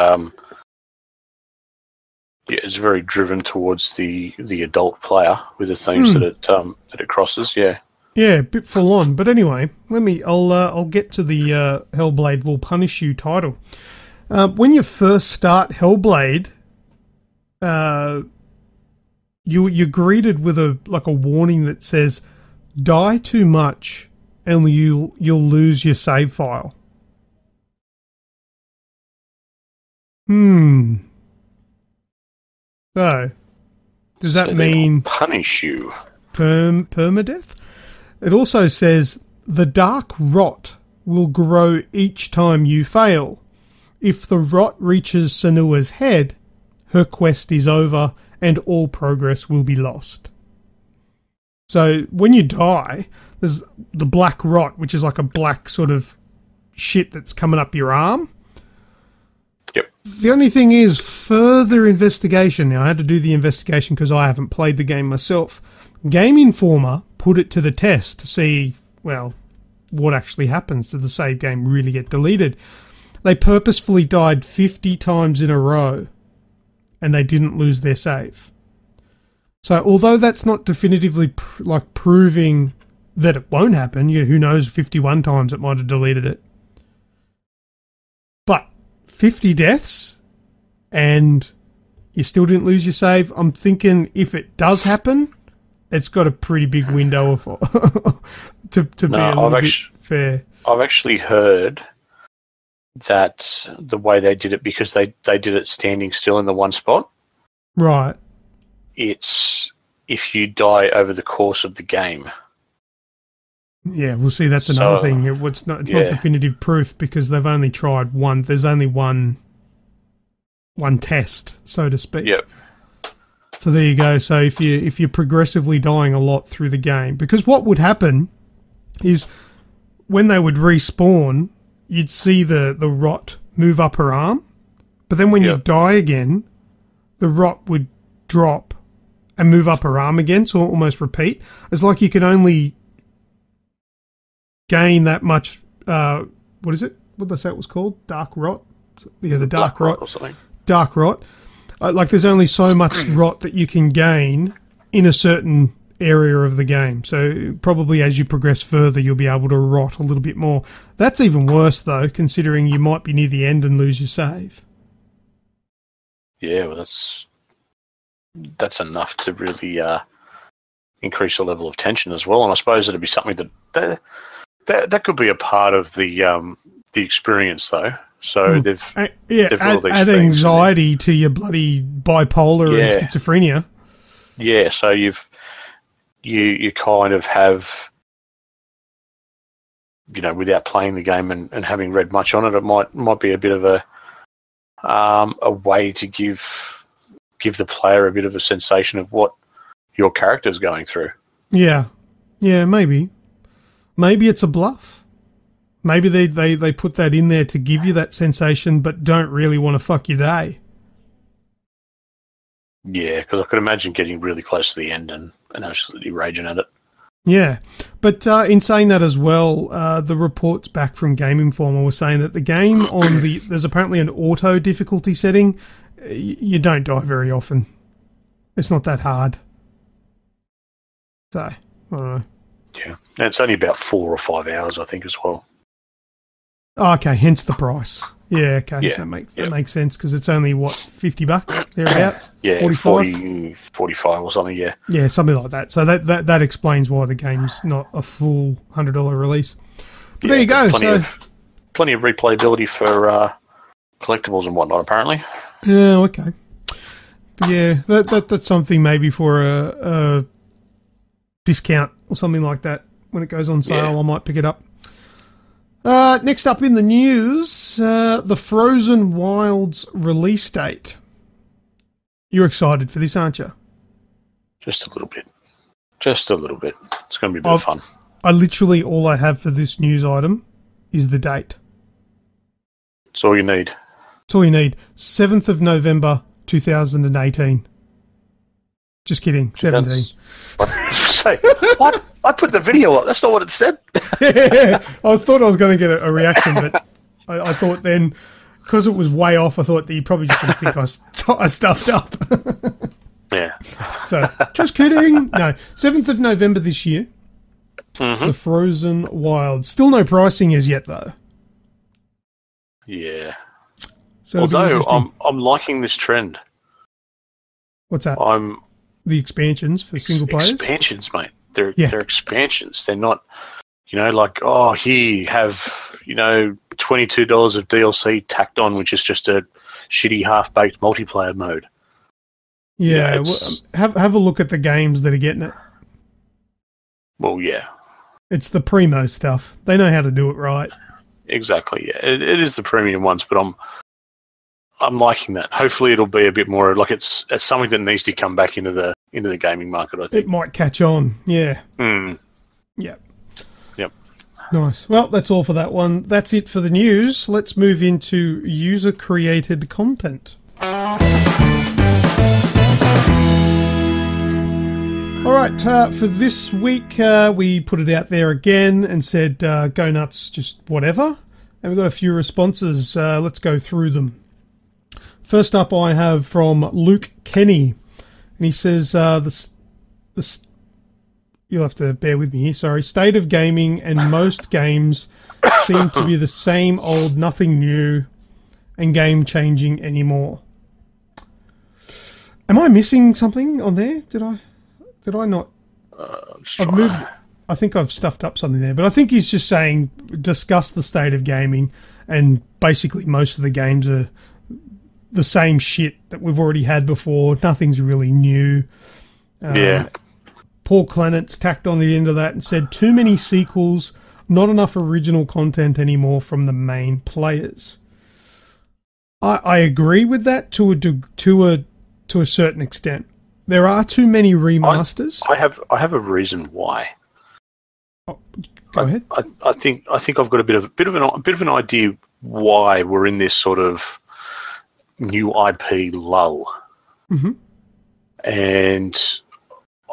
very driven towards the adult player with the themes that it crosses. Yeah. Yeah, a bit full on. But anyway, I'll get to the Hellblade Will Punish You title. When you first start Hellblade, you're greeted with a warning that says, "Die too much, and you'll lose your save file." So, does that mean punish you? Permadeath? It also says, "The dark rot will grow each time you fail. If the rot reaches Senua's head, her quest is over and all progress will be lost." So when you die, there's the black rot, which is like a black sort of shit that's coming up your arm. Yep. The only thing is further investigation. Now, I had to do the investigation because I haven't played the game myself. Game Informer put it to the test to see, well, what actually happens. Did the save game really get deleted? They purposefully died 50 times in a row, and they didn't lose their save. So, although that's not definitively proving that it won't happen, who knows, 51 times it might have deleted it. But 50 deaths, and you still didn't lose your save. I'm thinking if it does happen, it's got a pretty big window of to be a little bit fair. I've actually heard that the way they did it, because they did it standing still in the one spot. Right. It's if you die over the course of the game. Yeah, we'll see. That's another thing. It's not definitive proof because they've only tried one. There's only one test, so to speak. Yep. So there you go. So if you're progressively dying a lot through the game, because what would happen is when they would respawn, you'd see the rot move up her arm, but then when you die again, the rot would drop and move up her arm again, so almost repeat. It's like you can only gain that much. What is it? What did they say it was called? Dark rot. Yeah, the dark rot. Or something. Dark rot. Like there's only so much rot that you can gain in a certain area of the game. So probably as you progress further, you'll be able to rot a little bit more. That's even worse though, considering you might be near the end and lose your save. Yeah, well, that's enough to really increase the level of tension as well. And I suppose it'd be something that could be a part of the experience though. So they've add anxiety to your bloody bipolar and schizophrenia. Yeah, so you kind of have, without playing the game and having read much on it, it might be a bit of a way to give the player a bit of a sensation of what your character's going through. Yeah, maybe it's a bluff. Maybe they put that in there to give you that sensation, but don't really want to fuck your day. Yeah, because I could imagine getting really close to the end and absolutely raging at it. Yeah, but in saying that as well, the reports back from Game Informer were saying that the game there's apparently an auto difficulty setting. You don't die very often. It's not that hard. So, I don't know. Yeah, and it's only about 4 or 5 hours, I think, as well. Oh, okay, hence the price. Yeah, okay, Yeah, that makes sense because it's only what, $50 thereabouts. Yeah, 45? 45 or something. Yeah, yeah, something like that. So that explains why the game's not a full $100 release. But there you go. Plenty of replayability for collectibles and whatnot, apparently. Yeah, okay. But yeah, that's something maybe for a discount or something like that when it goes on sale. Yeah. I might pick it up. Next up in the news, the Frozen Wilds release date. You're excited for this, aren't you? Just a little bit. Just a little bit. It's going to be a bit of fun. All I have for this news item is the date. That's all you need. That's all you need. 7th of November, 2018. Just kidding. 17. What? I put the video up. That's not what it said. I thought I was going to get a reaction, but I thought then, because it was way off, I thought that you probably just going to think I stuffed up. Yeah. So, just kidding. No, 7th of November this year. Mm-hmm. The Frozen Wild. Still no pricing as yet, though. Yeah. So although I'm liking this trend. What's that? The expansions for single players? Expansions, mate. They're expansions. They're not, like, here you have, $22 of DLC tacked on, which is just a shitty half-baked multiplayer mode. Yeah, have a look at the games that are getting it. Well, yeah. It's the primo stuff. They know how to do it right. Exactly, yeah. It is the premium ones, but I'm liking that. Hopefully it'll be a bit more like it's something that needs to come back into the gaming market, I think. It might catch on, yeah. Yep. Nice. Well, that's all for that one. That's it for the news. Let's move into user-created content. All right, for this week, we put it out there again and said, go nuts, just whatever. And we've got a few responses. Let's go through them. First up, I have from Luke Kenny. And he says, you'll have to bear with me here, sorry. State of gaming and most games seem to be the same old, nothing new, and game-changing anymore. Am I missing something on there? Did I not? I've moved. I think I've stuffed up something there, but I think he's just saying discuss the state of gaming, and basically most of the games are the same shit that we've already had before. Nothing's really new. Yeah. Paul Clennett's tacked on the end of that and said too many sequels, not enough original content anymore from the main players. I agree with that to a certain extent. There are too many remasters. I have a reason why. Oh, go ahead. I think I've got a bit of an idea why we're in this sort of new IP lull. Mm-hmm. And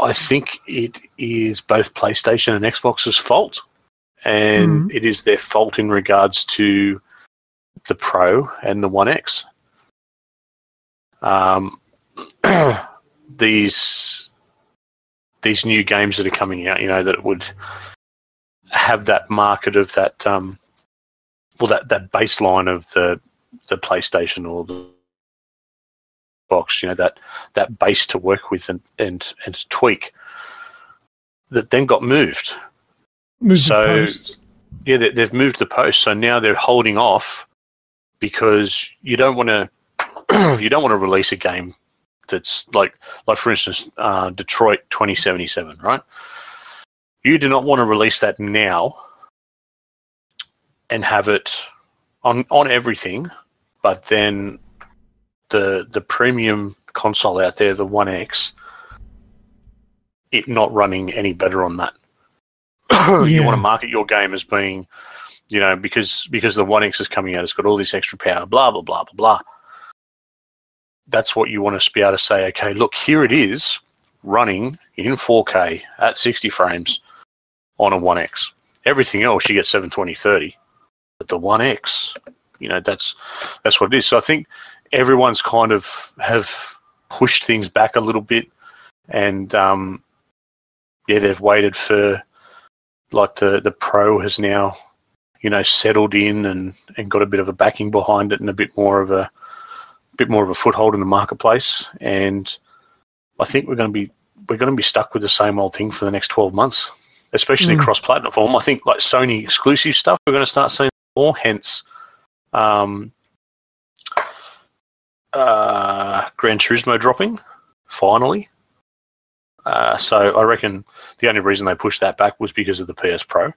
I think it is both PlayStation and Xbox's fault, and it is their fault in regards to the Pro and the One X. These new games that are coming out, that would have that market of that, that baseline of the PlayStation or the box, that base to work with and tweak, that then got moved. Posts. Yeah, they've moved the post, so now they're holding off because you don't want to release a game that's like for instance, Detroit 2077, right? You do not want to release that now and have it on everything, but then the premium console out there, the One X, it not running any better on that. You want to market your game as being, because the One X is coming out, it's got all this extra power, blah, blah, blah, blah, blah. That's what you want to be able to say, okay, look, here it is running in 4K at 60 frames on a One X. Everything else, you get 720/30. But the One X, that's what it is. So I think everyone's kind of have pushed things back a little bit, and they've waited for like the Pro has now, settled in and got a bit of a backing behind it and a bit more of a foothold in the marketplace. And I think we're going to be stuck with the same old thing for the next 12 months, especially cross-platform. I think like Sony exclusive stuff, we're going to start seeing more. Hence, Gran Turismo dropping finally. So I reckon the only reason they pushed that back was because of the PS Pro.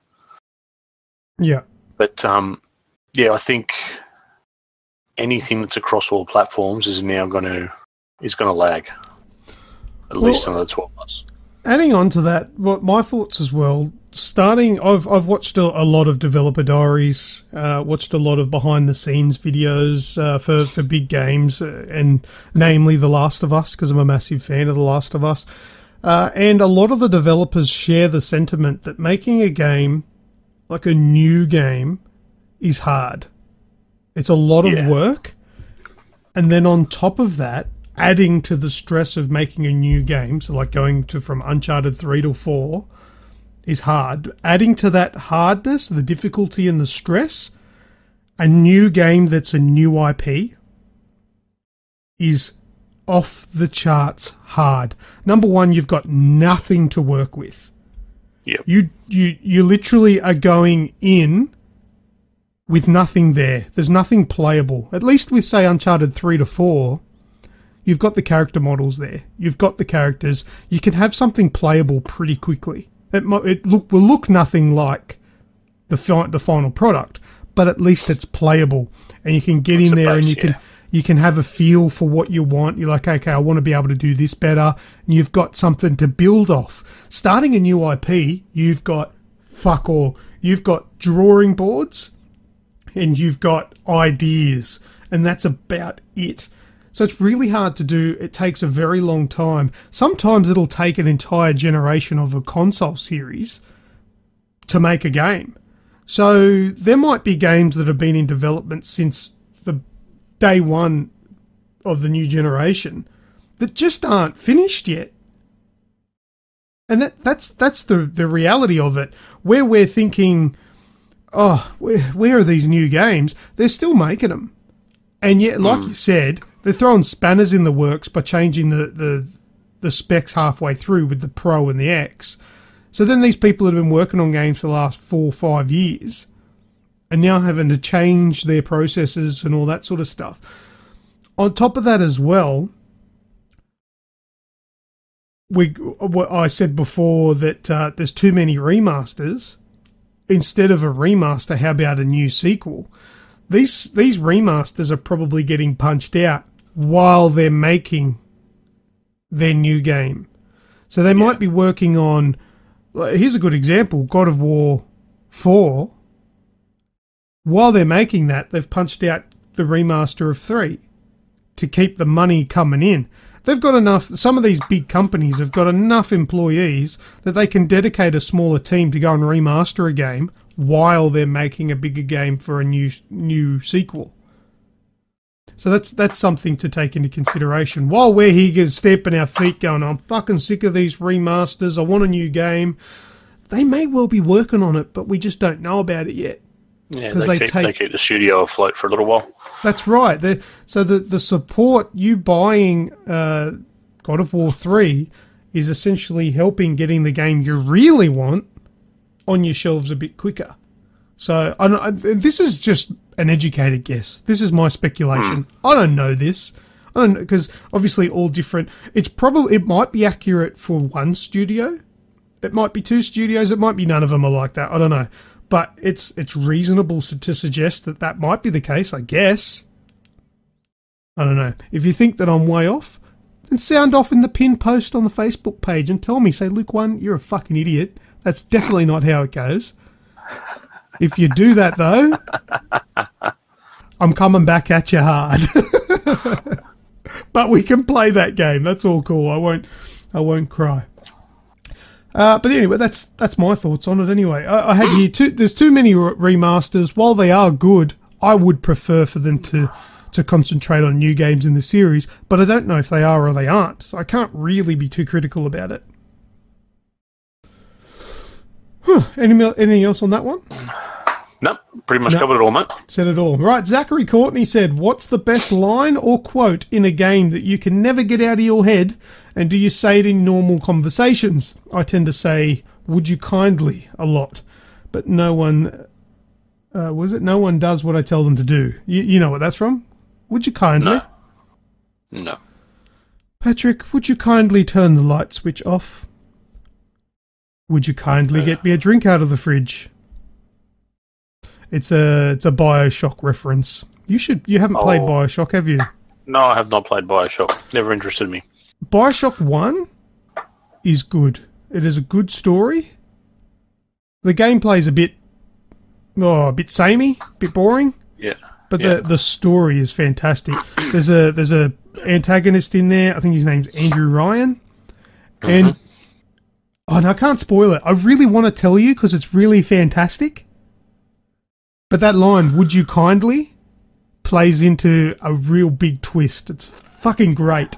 Yeah. But I think anything that's across all platforms is now going to lag at least another 12 months. Adding on to that, my thoughts as well. I've watched a lot of developer diaries, watched a lot of behind the scenes videos for big games, and namely The Last of Us, because I'm a massive fan of The Last of Us. And a lot of the developers share the sentiment that making a game, like a new game, is hard. It's a lot of work. And then on top of that, adding to the stress of making a new game, so like going from Uncharted 3 to 4 is hard. Adding to that hardness, the difficulty and the stress, a new game that's a new IP is off the charts hard. Number one, you've got nothing to work with. Yep. You literally are going in with nothing there. There's nothing playable. At least with, say, Uncharted 3 to 4, you've got the character models there. You've got the characters. You can have something playable pretty quickly. It will look nothing like the final product, but at least it's playable, and you can get in there and you can have a feel for what you want. You're like, okay, I want to be able to do this better, and you've got something to build off. Starting a new IP, you've got fuck all. You've got drawing boards, and you've got ideas, and that's about it. So it's really hard to do. It takes a very long time. Sometimes it'll take an entire generation of a console series to make a game. So there might be games that have been in development since the day one of the new generation that just aren't finished yet. And that's the reality of it. Where we're thinking, oh, where are these new games? They're still making them. And yet, like you said, they're throwing spanners in the works by changing the specs halfway through with the Pro and the X. So then these people that have been working on games for the last 4 or 5 years are now having to change their processes and all that sort of stuff. On top of that as well, I said before that there's too many remasters. Instead of a remaster, how about a new sequel? These remasters are probably getting punched out while they're making their new game. So they might be working on... Here's a good example, God of War 4. While they're making that, they've punched out the remaster of 3 to keep the money coming in. They've got enough... Some of these big companies have got enough employees that they can dedicate a smaller team to go and remaster a game while they're making a bigger game for a new sequel. So that's something to take into consideration. While we're here stamping our feet going, I'm fucking sick of these remasters, I want a new game, they may well be working on it, but we just don't know about it yet. Yeah, they keep the studio afloat for a little while. That's right. So the support, you buying God of War 3 is essentially helping getting the game you really want on your shelves a bit quicker. So this is just an educated guess. This is my speculation. I don't know this. I don't know, because obviously all different. It might be accurate for one studio. It might be 2 studios. It might be none of them are like that. I don't know. But it's reasonable to suggest that might be the case, I guess. I don't know. If you think that I'm way off, then sound off in the pinned post on the Facebook page and tell me, say, Luke 1, you're a fucking idiot. That's definitely not how it goes. If you do that, though, I'm coming back at you hard. But we can play that game. That's all cool. I won't cry. But anyway, that's my thoughts on it anyway. I had here there's too many remasters. While they are good, I would prefer for them to to concentrate on new games in the series, but I don't know if they are or they aren't, so I can't really be too critical about it. Anything else on that one? Nope, pretty much covered it all, mate. Said it all. Right, Zachary Courtney said, what's the best line or quote in a game that you can never get out of your head, and do you say it in normal conversations? I tend to say, would you kindly, a lot, but no one... no one does what I tell them to do. You know what that's from? Would you kindly? No. Patrick, would you kindly turn the light switch off? Would you kindly get me a drink out of the fridge? It's a BioShock reference. You haven't played BioShock, have you? No, I have not played BioShock. Never interested me. BioShock 1 is good. It is a good story. The gameplay's a bit samey, a bit boring. Yeah. But the story is fantastic. There's a antagonist in there. I think his name's Andrew Ryan. And no, I can't spoil it. I really want to tell you because it's really fantastic. But that line, would you kindly, plays into a real big twist. It's fucking great.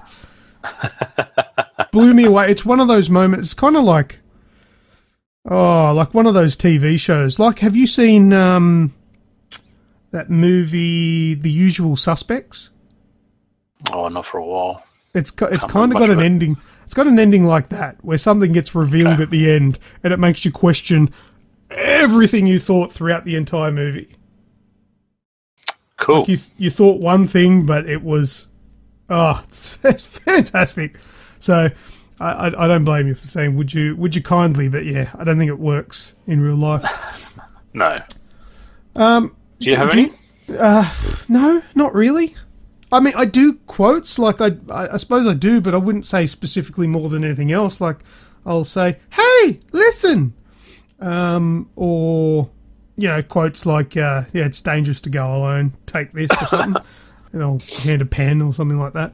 Blew me away. It's one of those moments. It's kind of like one of those TV shows. Like, have you seen that movie, The Usual Suspects? Oh, not for a while. It's kind of got an ending. It's got an ending like that, where something gets revealed at the end, and it makes you question everything you thought throughout the entire movie. Cool. Like you thought one thing, but it was... it's fantastic. So... I don't blame you for saying would you kindly, but yeah, I don't think it works in real life. No. Do you have any? No, not really. I mean, I do quotes, like I suppose I do, but I wouldn't say specifically more than anything else. Like I'll say, "Hey, listen," or quotes like, "Yeah, it's dangerous to go alone. Take this," or something, and I'll hand a pen or something like that.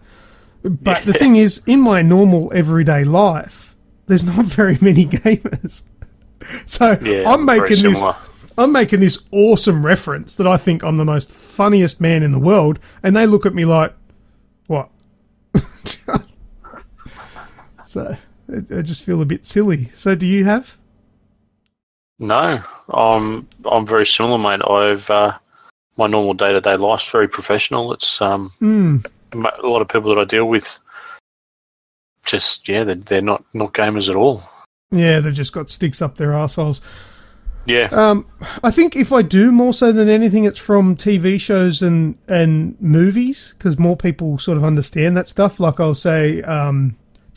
But the thing is, in my normal everyday life, there's not very many gamers. So I'm making this awesome reference that I think I'm the most funniest man in the world, and they look at me like, what? So I just feel a bit silly. So do you have? No, I'm very similar, mate. I've my normal day-to-day life's very professional. It's a lot of people that I deal with, just they're not gamers at all. Yeah, they've just got sticks up their arseholes. Yeah. I think if I do more so than anything, it's from TV shows and movies, because more people sort of understand that stuff. Like I'll say,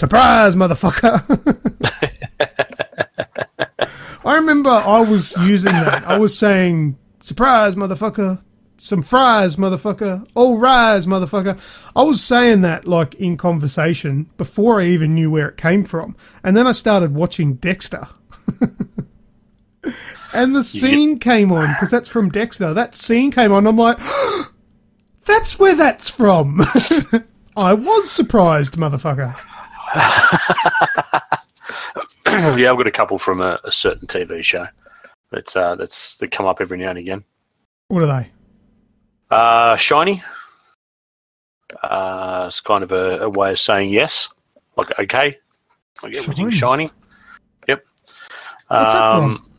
"Surprise, motherfucker!" I remember I was using that. I was saying, "Surprise, motherfucker." Some fries, motherfucker. All rise, motherfucker. I was saying that, like, in conversation before I even knew where it came from. And then I started watching Dexter. And the scene came on, because that's from Dexter. That scene came on, I'm like, that's where that's from. I was surprised, motherfucker. Yeah, I've got a couple from a certain TV show that come up every now and again. What are they? Shiny. It's kind of a way of saying yes. Like, okay. Like everything's shiny. Yep. What's that from?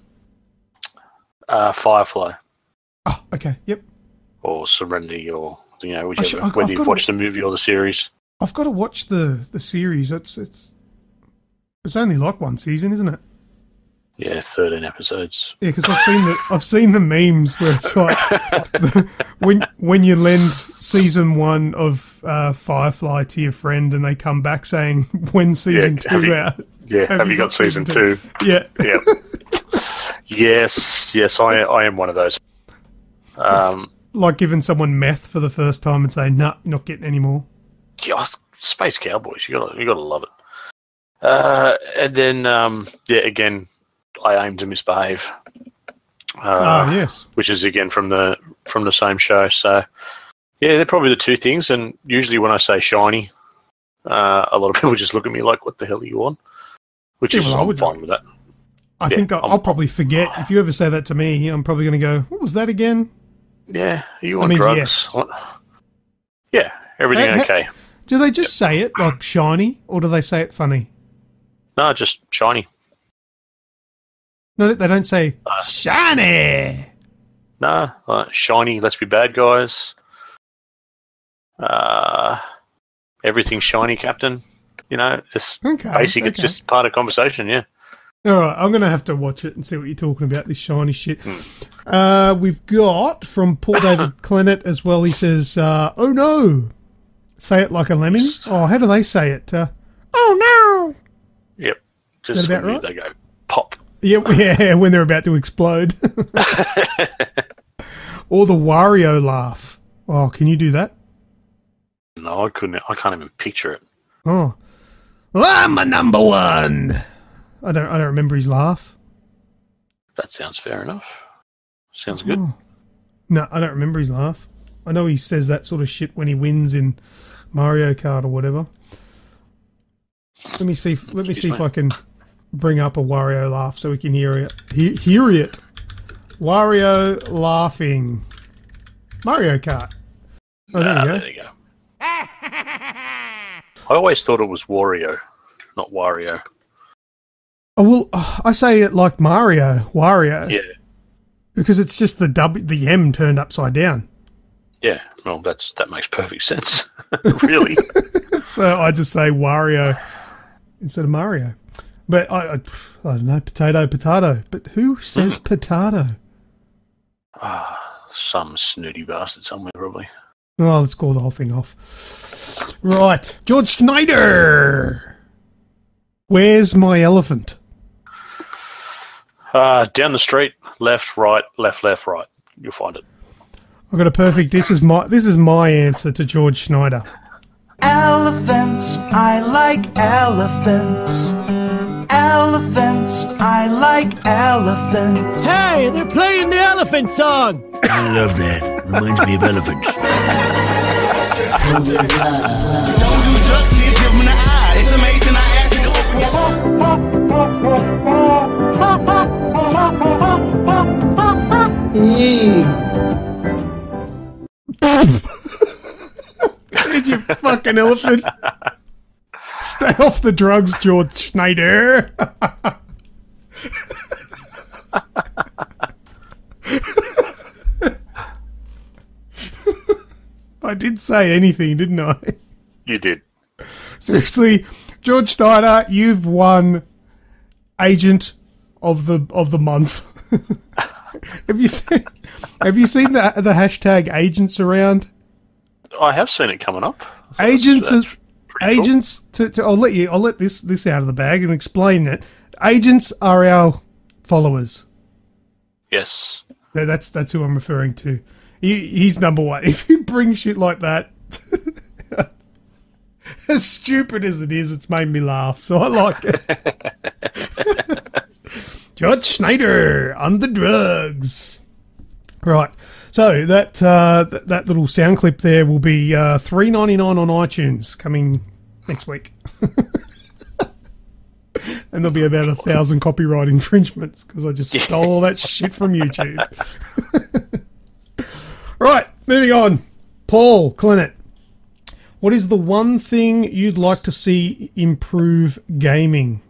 Firefly. Oh, okay. Yep. Or Serenity, or whichever. Whether you've watched the movie or the series. I've got to watch the series. It's only like one season, isn't it? Yeah, 13 episodes. Yeah, because I've seen the memes where it's like when you lend season 1 of Firefly to your friend and they come back saying, "When's season 2 out?" Yeah, have you got season 2? Yeah. Yeah. Yes, I am one of those. Like giving someone meth for the first time and saying, "Nah, you're not getting any more." Yeah, Space Cowboys, you gotta love it. And then again, I Aim to Misbehave. Yes. Which is again from the same show. So yeah, they're probably the two things. And usually when I say shiny, a lot of people just look at me like, "What the hell are you on?" Which is I'm fine with that. I think I'll probably forget if you ever say that to me. I'm probably going to go, "What was that again?" Yeah, are you on drugs? Yes. What? Yeah, everything okay. Do they just say it like shiny, or do they say it funny? No, just shiny. No, they don't say shiny. No, shiny. Let's be bad guys. Everything's shiny, Captain. You know, it's basic. Okay. It's just part of conversation. Yeah. All right, I'm going to have to watch it and see what you're talking about, this shiny shit. We've got, from Paul David Clennett as well, he says, oh no, say it like a lemming. Oh, how do they say it? Oh no. Yep. Just when right? They go pop. Yeah, when they're about to explode. Or the Wario laugh. Oh, can you do that? No, I couldn't. I can't even picture it. Oh. Well, I'm a number one. I don't remember his laugh. That sounds fair enough. Sounds good. No, I don't remember his laugh. I know he says that sort of shit when he wins in Mario Kart or whatever. Let me see if I can bring up a Wario laugh so we can hear it. Hear it. Wario laughing. Mario Kart. Oh, there you go. I always thought it was Wario, not Wario. Oh, well, I say it like Mario. Yeah. Because it's just the M turned upside down. Yeah, well, that makes perfect sense. Really. So I just say Wario instead of Mario. But I don't know, potato. But who says potato? Some snooty bastard somewhere, probably. Oh, let's call the whole thing off. Right. George Schneider. Where's my elephant? Down the street, left, right, left, right. You'll find it. I've got a perfect. This is my answer to George Schneider. Elephants, I like elephants. Elephants, I like elephants. Hey, they're playing the elephant song. I love that. Reminds me of elephants. Don't do drugs, kids, give them the eye. It's amazing, I asked Here's your fucking elephant. Stay off the drugs, George Schneider. I did say anything, didn't I? You did. Seriously, George Schneider, you've won Agent of the Month. Have you seen the hashtag agents around? I have seen it coming up. Agents that's agents cool. I'll let this out of the bag and explain it. Agents are our followers. Yes. That's who I'm referring to. He's number one. If you bring shit like that, as stupid as it is, it's made me laugh, so I like it. George Schneider on the drugs. Right. So that little sound clip there will be $3.99 on iTunes coming next week. And there'll be about 1,000 copyright infringements because I just stole all that shit from YouTube. Right, moving on. Paul Clennett, what is the one thing you'd like to see improve gaming?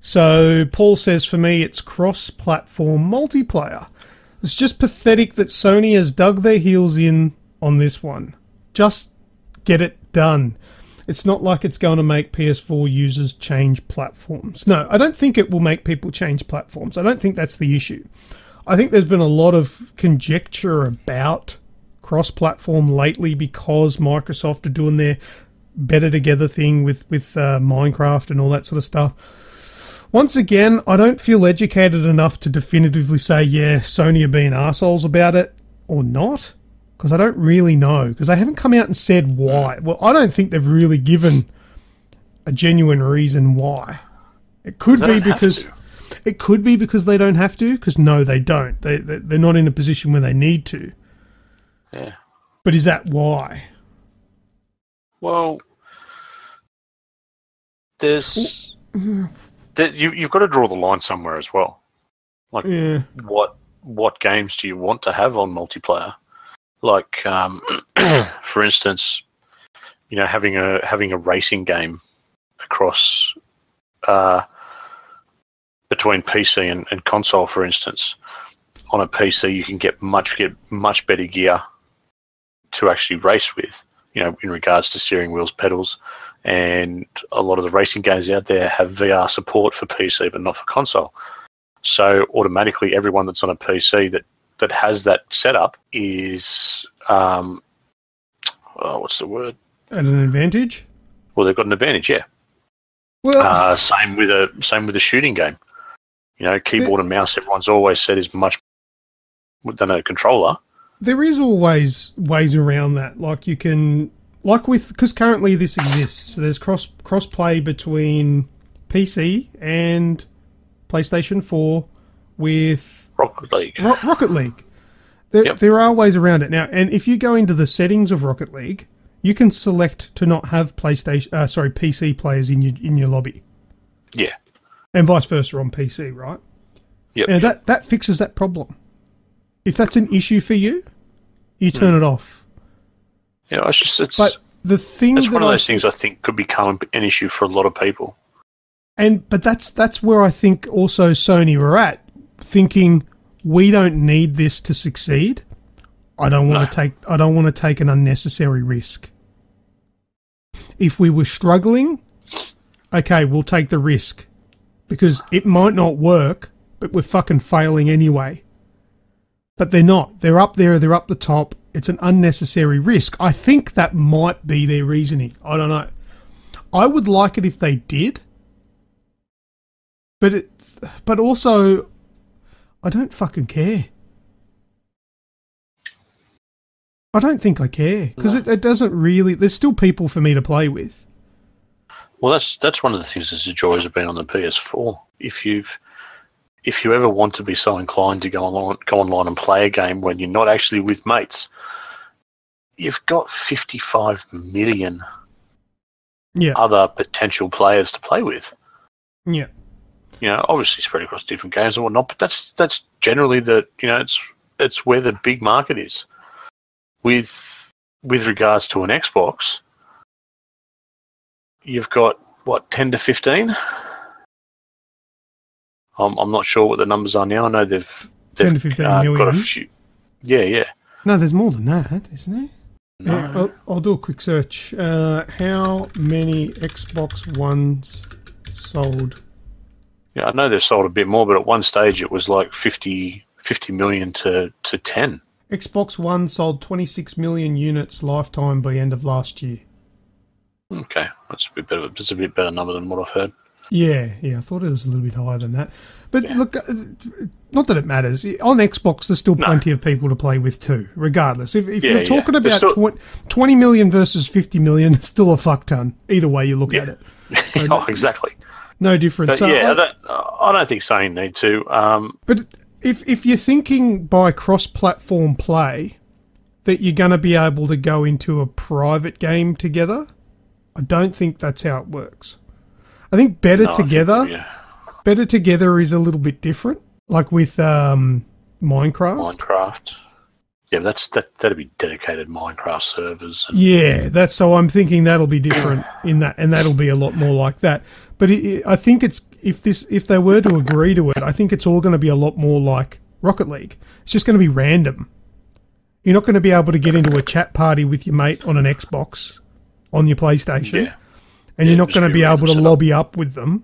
So Paul says, for me, it's cross-platform multiplayer. It's just pathetic that Sony has dug their heels in on this one. Just get it done. It's not like it's going to make PS4 users change platforms. No, I don't think it will make people change platforms. I don't think that's the issue. I think there's been a lot of conjecture about cross-platform lately because Microsoft are doing their better together thing with Minecraft and all that sort of stuff. Once again, I don't feel educated enough to definitively say, yeah, Sony are being arseholes about it or not, because I don't really know, because they haven't come out and said why. Well, I don't think they've really given a genuine reason why. It could be because they don't have to, because no, they don't. They're not in a position where they need to. Yeah. But is that why? Well, you've got to draw the line somewhere as well. Like, what games do you want to have on multiplayer? Like, for instance, having a racing game across between PC and console, for instance. On a PC, you can get much better gear to actually race with, in regards to steering wheels, pedals, and a lot of the racing games out there have VR support for PC, but not for console. So automatically, everyone that's on a PC that has that setup is, what's the word? At an advantage? Well, they've got an advantage, yeah. Well, same with a shooting game. Keyboard and mouse, everyone's always said is much than a controller. There is always ways around that. Like you can, because currently this exists. So there's cross play between PC and PlayStation 4 with Rocket League. Rocket League. Yep. There are ways around it now, and if you go into the settings of Rocket League, you can select to not have PC players in your lobby. Yeah. And vice versa on PC, right? Yep. And that fixes that problem. If that's an issue for you, you turn it off. Yeah, it's but the thing it's one of those things I think could become an issue for a lot of people. But that's where I think also Sony were at, thinking we don't need this to succeed. I don't want to take an unnecessary risk. If we were struggling, okay, we'll take the risk because it might not work, but we're fucking failing anyway. But they're not. They're up there. They're up the top. It's an unnecessary risk. I think that might be their reasoning. I don't know. I would like it if they did. But also, I don't fucking care. I don't think I care because it doesn't really. There's still people for me to play with. Well, that's one of the things that's the joys of being on the PS4. If you ever want to be so inclined to go online and play a game when you're not actually with mates, you've got 55 million other potential players to play with. Yeah. Obviously spread across different games and whatnot, but that's generally it's where the big market is. With regards to an Xbox, you've got, 10 to 15? I'm not sure what the numbers are now. I know they've 10 to 15 million. got a few. Yeah. No, there's more than that, isn't there? No. I'll do a quick search. How many Xbox Ones sold? Yeah, I know they've sold a bit more, but at one stage it was like 50 million to 10. Xbox One sold 26 million units lifetime by end of last year. Okay, that's a bit better. It's a bit better number than what I've heard. Yeah, I thought it was a little bit higher than that. But look, not that it matters. On Xbox, there's still plenty of people to play with too, regardless. If you're talking about 20 million versus 50 million, it's still a fuck ton. Either way you look at it. So exactly. No difference. So, I don't think Sony need to. But if you're thinking by cross-platform play that you're going to be able to go into a private game together, I don't think that's how it works. I think better together is a little bit different. Like with Minecraft. Yeah, that'd be dedicated Minecraft servers. That's so I'm thinking that'll be different in that, and that'll be a lot more like that. But I think it's if they were to agree to it, I think it's all going to be a lot more like Rocket League. It's just going to be random. You're not going to be able to get into a chat party with your mate on an Xbox on your PlayStation, and you're not going to be able to lobby up with them.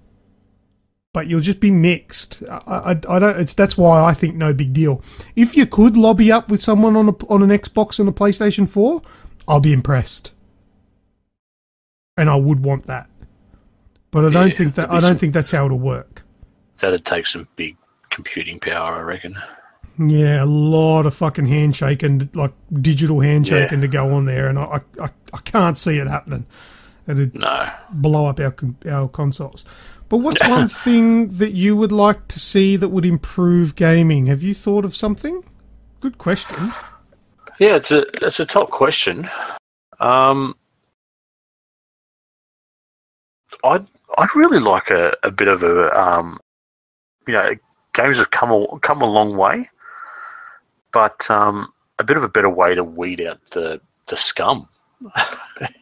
But you'll just be mixed. I don't. That's why I think no big deal. If you could lobby up with someone on an Xbox and a PlayStation 4, I'll be impressed, and I would want that. But I don't think that. I don't think that's how it'll work. That'd take some big computing power, I reckon. Yeah, a lot of fucking handshaking, like digital handshaking, to go on there, and I can't see it happening. It'd blow up our consoles. But what's one thing that you would like to see that would improve gaming? Have you thought of something? Good question. Yeah, it's a top question. I'd really like a bit of a games have come a long way, but a bit of a better way to weed out the scum.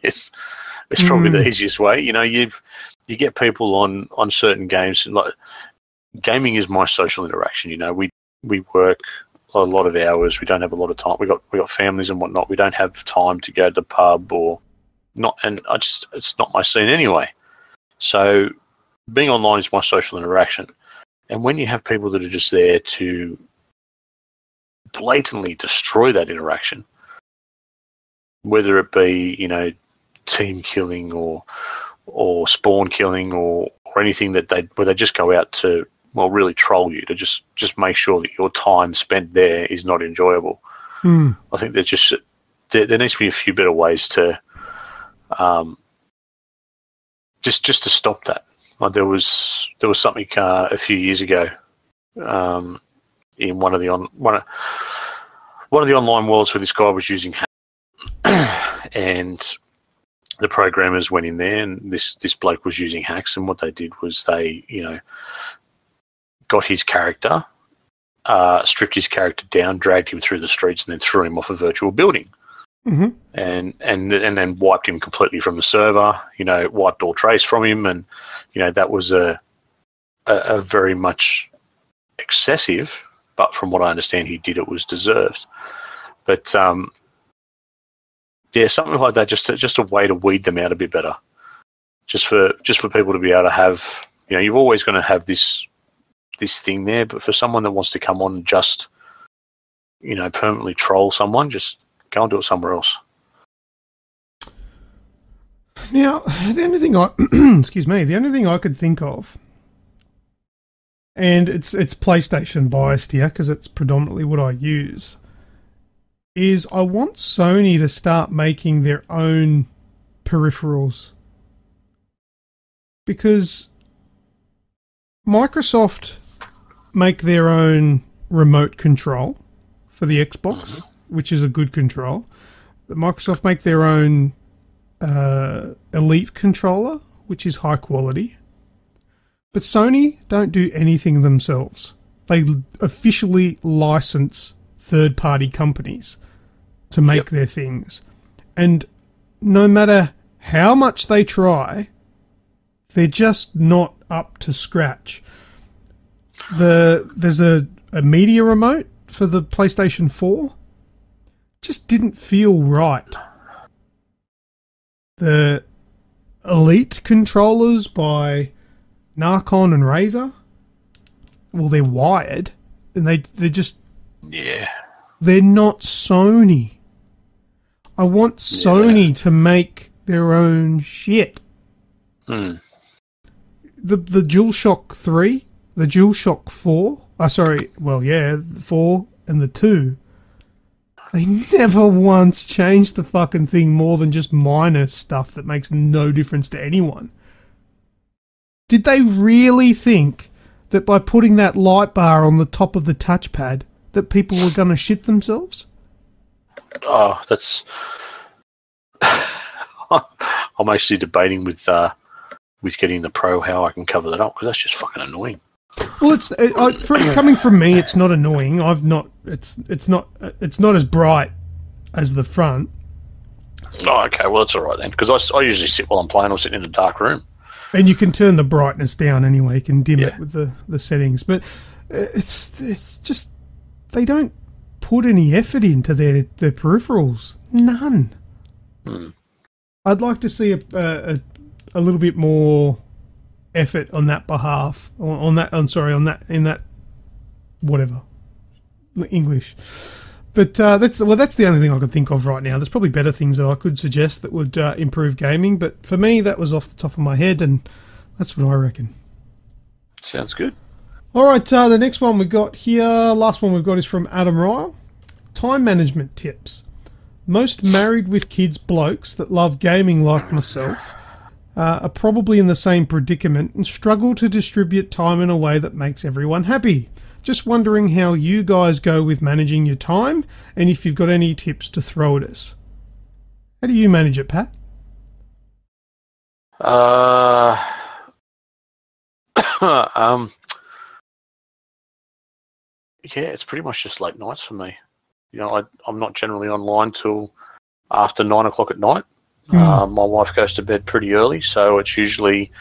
it's probably the easiest way. You know, you get people on certain games. Like, gaming is my social interaction. You know, we work a lot of hours. We don't have a lot of time. We got families and whatnot. We don't have time to go to the pub or not. And it's not my scene anyway. So being online is my social interaction. And when you have people that are just there to blatantly destroy that interaction, whether it be, you know, team killing or spawn killing or anything where they just go out to, well, really troll you, to just make sure that your time spent there is not enjoyable. I think there needs to be a few better ways to just to stop that. Like there was something a few years ago in one of the online worlds where this guy was using hacks, and the programmers went in there, and this bloke was using hacks, and what they did was they, you know, got his character, stripped his character down, dragged him through the streets, and then threw him off a virtual building. And then wiped him completely from the server, you know, wiped all trace from him, and, you know, that was a very much excessive, but from what I understand he did, it was deserved. But yeah, something like that, just a way to weed them out a bit better. Just for people to be able to have, you know, you've always going to have this thing there, but for someone that wants to come on and just, you know, permanently troll someone, just go and do it somewhere else. Now, the only thing the only thing I could think of, and it's PlayStation biased here because it's predominantly what I use, is I want Sony to start making their own peripherals. Because Microsoft make their own remote control for the Xbox, which is a good control. Microsoft make their own Elite controller, which is high quality. But Sony don't do anything themselves. They officially license third-party companies to make their things. And no matter how much they try, they're just not up to scratch. There's a media remote for the PlayStation 4. Just didn't feel right. The Elite controllers by Narcon and Razer, well, they're wired, and they're just... Yeah. They're not Sony. I want Sony to make their own shit. The DualShock 3, the DualShock 4, 4 and the 2, they never once changed the fucking thing more than just minor stuff that makes no difference to anyone. Did they really think that by putting that light bar on the top of the touchpad that people were going to shit themselves? Oh, that's... I'm actually debating with getting the Pro how I can cover that up, because that's just fucking annoying. Well, it's coming from me. It's not annoying. It's not as bright as the front. Oh, okay. Well, that's all right then, because I usually sit while I'm playing or sit in a dark room. And you can turn the brightness down anyway. You can dim it with the settings. But it's just they don't put any effort into their peripherals. None. I'd like to see a little bit more effort on that behalf. In that whatever English. But that's the only thing I could think of right now. There's probably better things that I could suggest that would improve gaming, but for me, that was off the top of my head, and that's what I reckon. Sounds good. All right, the next one we got here, last one we've got is from Adam Ryle. Time management tips. Most married with kids blokes that love gaming like myself are probably in the same predicament and struggle to distribute time in a way that makes everyone happy. Just wondering how you guys go with managing your time, and if you've got any tips to throw at us. How do you manage it, Pat? Yeah, it's pretty much just late nights for me. I'm not generally online till after 9 o'clock at night. Mm. My wife goes to bed pretty early, so it's usually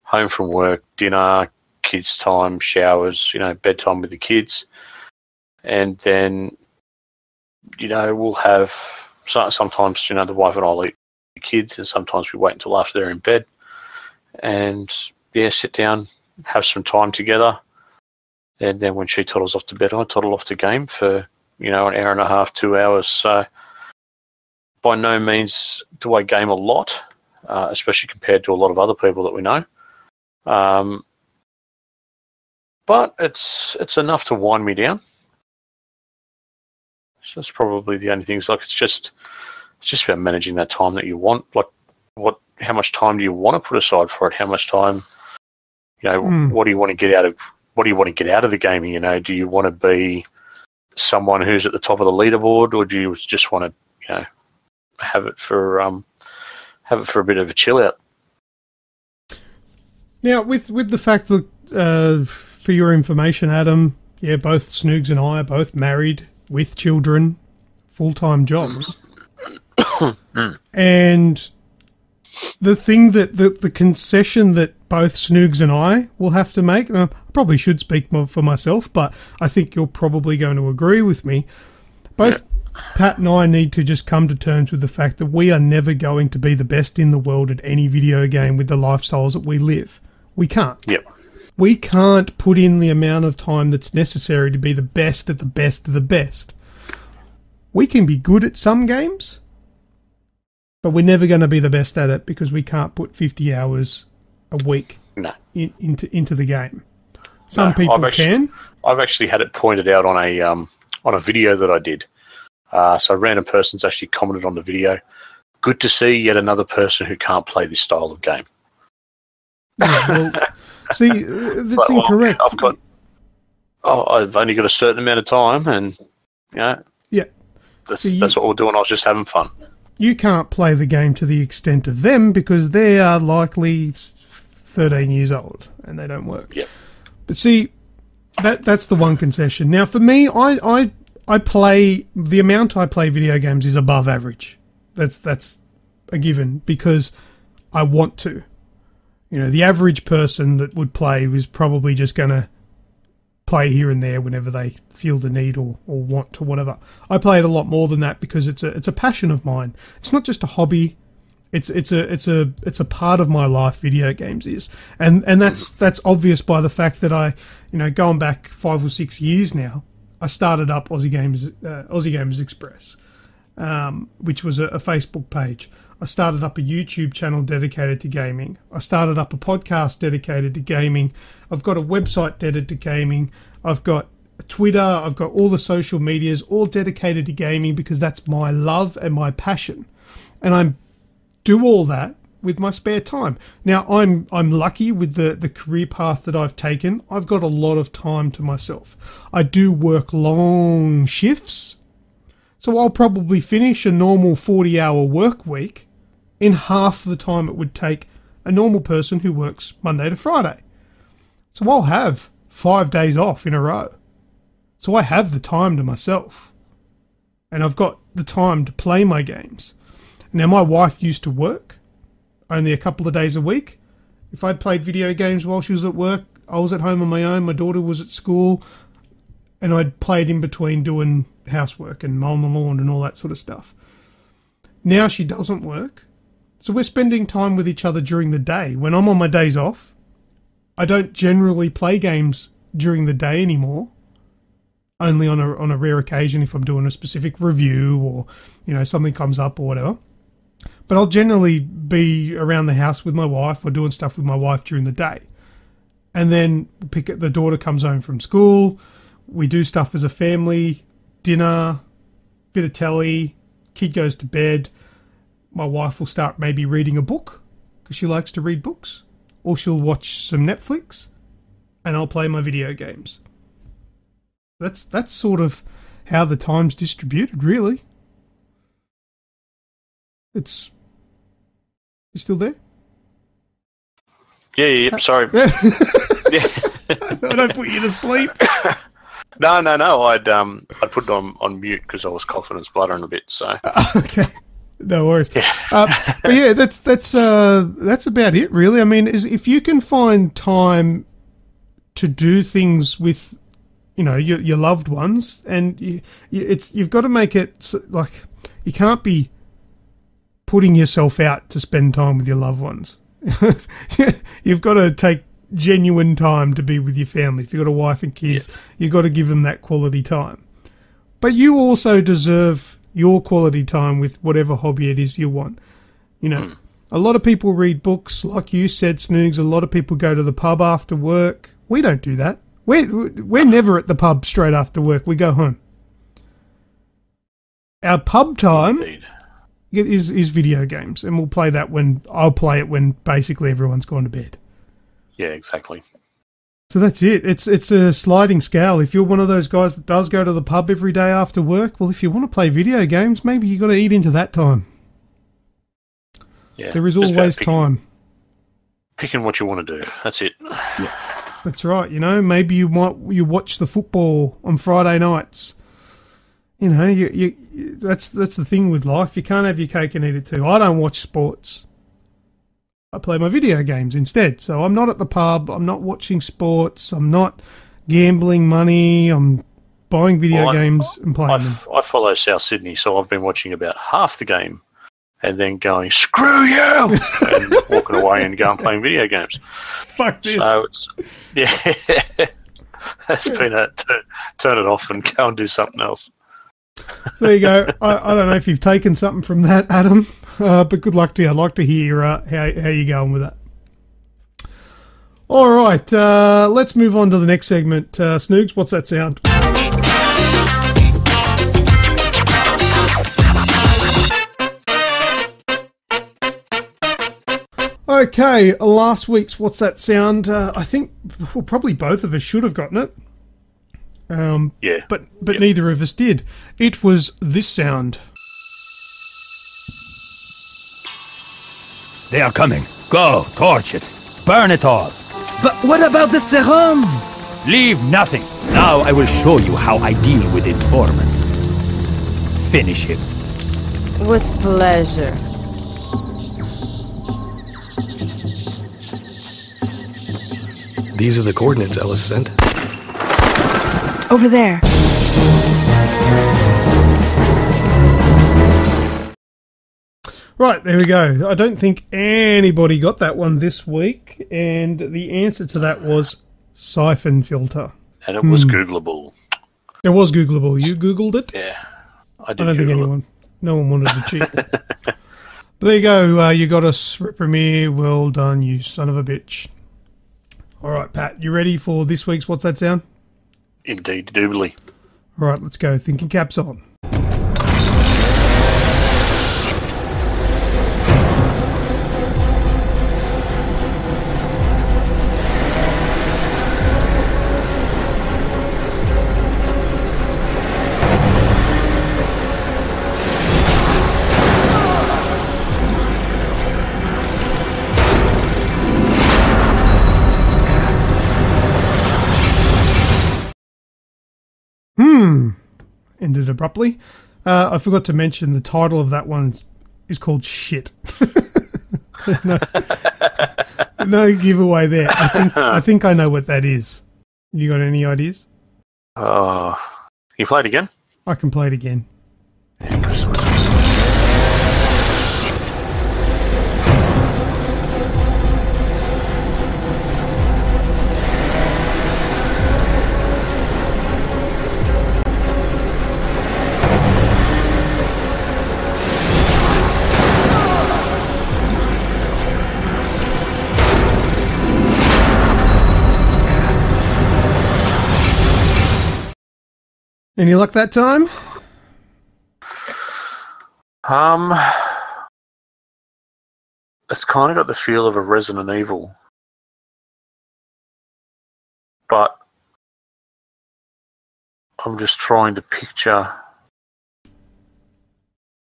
home from work, dinner, kids' time, showers, bedtime with the kids. And then, we'll have, sometimes, the wife and I will eat the kids, and sometimes we wait until after they're in bed. And, sit down, have some time together. And then when she toddles off to bed, I toddle off to game for, an hour and a half, 2 hours. So by no means do I game a lot, especially compared to a lot of other people that we know. But it's enough to wind me down. So that's probably the only thing. It's just about managing that time that you want. Like, how much time do you want to put aside for it? How much time, what do you want to get out of? What do you want to get out of the gaming? Do you want to be someone who's at the top of the leaderboard, or do you just want to, have it for a bit of a chill out? Now, with the fact that, for your information, Adam, both Snoogs and I are both married with children, full-time jobs. And the thing that the concession that both Snoogs and I will have to make, and I probably should speak for myself, but I think you're probably going to agree with me. Both Pat and I need to just come to terms with the fact that we are never going to be the best in the world at any video game with the lifestyles that we live. We can't. Yep. We can't put in the amount of time that's necessary to be the best at the best of the best. We can be good at some games, but we're never going to be the best at it because we can't put 50 hours a week into the game. Some people can. I've actually had it pointed out on a video that I did. So a random person's actually commented on the video. Good to see yet another person who can't play this style of game. Yeah, well, see, that's incorrect. I've only got a certain amount of time, and that's what we're doing. I was just having fun. You can't play the game to the extent of them because they are likely 13 years old and they don't work. Yep. But see, that's the one concession. Now, for me, I play, the amount I play video games is above average. That's a given because I want to. The average person that would play was probably just going to play here and there whenever they feel the need or want to, whatever. I play it a lot more than that because it's a passion of mine. It's not just a hobby. It's a part of my life. Video games is, and that's obvious by the fact that I, going back 5 or 6 years now, I started up Aussie Gamers Express, which was a Facebook page. I started up a YouTube channel dedicated to gaming. I started up a podcast dedicated to gaming. I've got a website dedicated to gaming. I've got Twitter. I've got all the social medias all dedicated to gaming because that's my love and my passion. And I do all that with my spare time. Now, I'm lucky with the career path that I've taken. I've got a lot of time to myself. I do work long shifts. So I'll probably finish a normal 40-hour work week in half the time it would take a normal person who works Monday to Friday. So I'll have 5 days off in a row. So I have the time to myself. And I've got the time to play my games. Now, my wife used to work only a couple of days a week. If I played video games while she was at work, I was at home on my own, my daughter was at school, and I'd played in between doing housework and mowing the lawn and all that sort of stuff. Now she doesn't work, so we're spending time with each other during the day. When I'm on my days off, I don't generally play games during the day anymore, only on a rare occasion if I'm doing a specific review or something comes up or whatever. But I'll generally be around the house with my wife or doing stuff with my wife during the day. And then the daughter comes home from school, we do stuff as a family, dinner, bit of telly, kid goes to bed. My wife will start maybe reading a book because she likes to read books, or she'll watch some Netflix, and I'll play my video games. That's sort of how the time's distributed, really. You still there? Yeah, sorry. I don't put you to sleep. No. I'd put it on mute because I was coughing and spluttering a bit. So Okay, no worries. yeah. But yeah, that's about it, really. I mean, if you can find time to do things with, your loved ones, and you've got to make it like you can't be putting yourself out to spend time with your loved ones. You've got to take genuine time to be with your family. If you've got a wife and kids, you've got to give them that quality time. But you also deserve your quality time with whatever hobby it is you want. A lot of people read books, like you said, Snoogs. A lot of people go to the pub after work. We don't do that. We're never at the pub straight after work. We go home. Our pub time is video games, and we'll play that I'll play it when basically everyone's gone to bed. Yeah, exactly. So that's it. It's a sliding scale. If you're one of those guys that does go to the pub every day after work, well, if you want to play video games, maybe you got to eat into that time. Yeah, there is always time. Picking what you want to do. That's it. Yeah, that's right. Maybe you watch the football on Friday nights. That's the thing with life. You can't have your cake and eat it too. I don't watch sports. I play my video games instead. So I'm not at the pub. I'm not watching sports. I'm not gambling money. I'm buying video games and playing them. I follow South Sydney, so I've been watching about half the game and then going, screw you! and walking away and going playing video games. Fuck this. So it's been a turn it off and go and do something else. So there you go. I don't know if you've taken something from that, Adam, but good luck to you. I'd like to hear how you're going with that. All right, let's move on to the next segment. Snoogs, what's that sound? Okay, last week's What's That Sound? I think probably both of us should have gotten it. But neither of us did. It was this sound. They are coming. Go, torch it. Burn it all. But what about the serum? Leave nothing. Now I will show you how I deal with informants. Finish him. With pleasure. These are the coordinates Ellis sent. Over there. Right, there we go. I don't think anybody got that one this week, and the answer to that was siphon filter. And it was Googleable. It was Googleable. You Googled it? Yeah. I don't think no one wanted to cheat. But there you go. You got us, Rip Premiere. Well done, you son of a bitch. All right, Pat, you ready for this week's What's That Sound? Indeed, doobly. All right, let's go. Thinking caps on. Ended abruptly. I forgot to mention the title of that one is called Shit. no giveaway there. I think I know what that is. You got any ideas? You play it again? I can play it again. Any luck that time? It's kind of got the feel of a Resident Evil, but I'm just trying to picture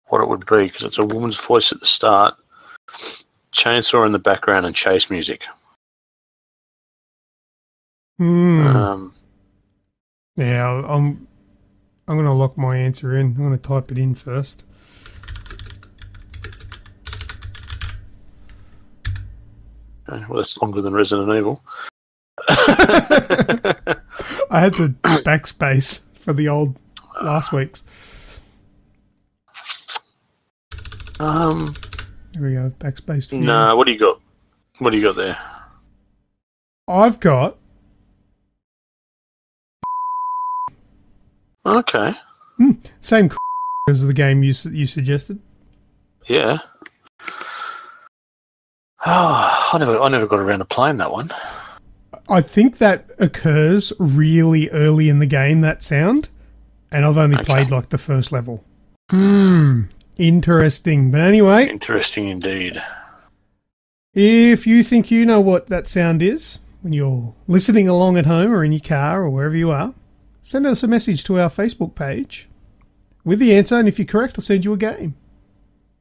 what it would be because it's a woman's voice at the start, chainsaw in the background, and chase music. Now, I'm going to lock my answer in. I'm going to type it in first. Okay, well, that's longer than Resident Evil. I had the backspace for the old last week's. There we go, backspace. For Nah, what do you got? What do you got there? I've got... Okay. Same as the game you suggested. Yeah. Oh, I never got around to playing that one. I think that occurs really early in the game, that sound, and I've only played like the first level. Interesting. But anyway... Interesting indeed. If you think you know what that sound is, when you're listening along at home or in your car or wherever you are, send us a message to our Facebook page with the answer, and if you're correct, I'll send you a game.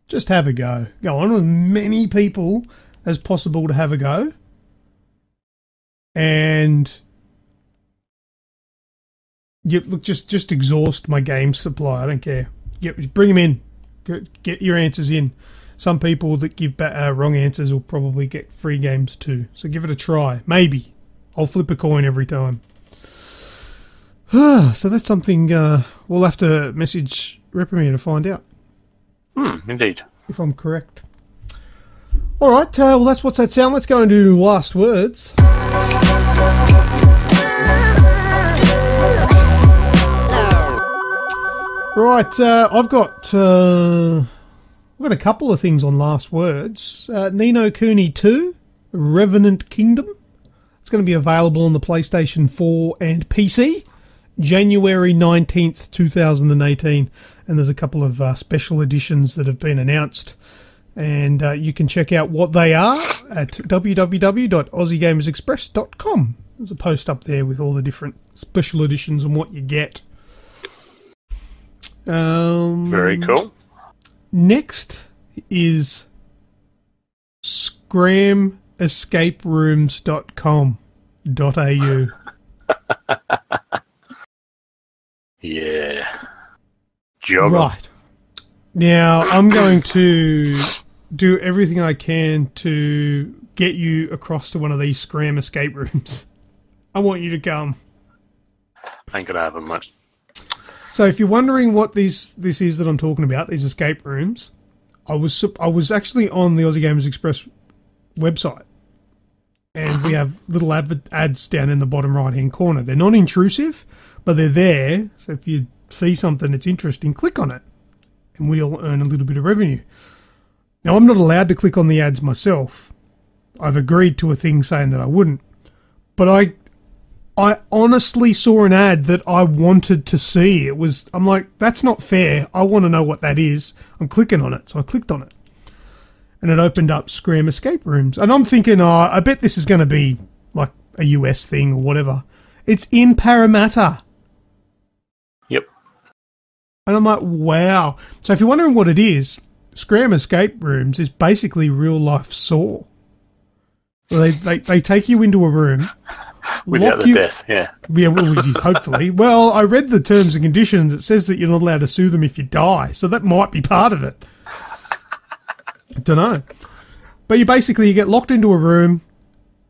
Just have a go. Go on with many people as possible to have a go. And look, just exhaust my game supply. I don't care. Bring them in. Get your answers in. Some people that give wrong answers will probably get free games too. So give it a try. Maybe. I'll flip a coin every time. So that's something we'll have to message Reprimir to find out. Indeed. If I'm correct. All right. Well, that's What's That Sound. Let's go and do last words. Right. I've got a couple of things on last words. Ni no Kuni 2, Revenant Kingdom. It's going to be available on the PlayStation 4 and PC, January 19th, 2018. And there's a couple of special editions that have been announced. And you can check out what they are at www.aussiegamersexpress.com. There's a post up there with all the different special editions and what you get. Very cool. Next is scramescaperooms.com.au. Yeah. Jogger. Right. Now, I'm going to do everything I can to get you across to one of these Scram escape rooms. I want you to come. Ain't gonna happen, mate. So if you're wondering what this is that I'm talking about, these escape rooms, I was actually on the Aussie Gamers Express website, and we have little ads down in the bottom right-hand corner. They're non-intrusive, but they're there, so if you see something that's interesting, click on it, and we'll earn a little bit of revenue. Now, I'm not allowed to click on the ads myself. I've agreed to a thing saying that I wouldn't, but I honestly saw an ad that I wanted to see. I'm like, that's not fair. I want to know what that is. I'm clicking on it. So I clicked on it. And it opened up Scram Escape Rooms. And I'm thinking, I bet this is going to be like a US thing or whatever. It's in Parramatta. Yep. And I'm like, wow. So if you're wondering what it is, Scram Escape Rooms is basically real life Saw. They take you into a room. Without the death, yeah. Yeah, well, hopefully. Well, I read the terms and conditions. It says that you're not allowed to sue them if you die, so that might be part of it. I don't know. But you get locked into a room,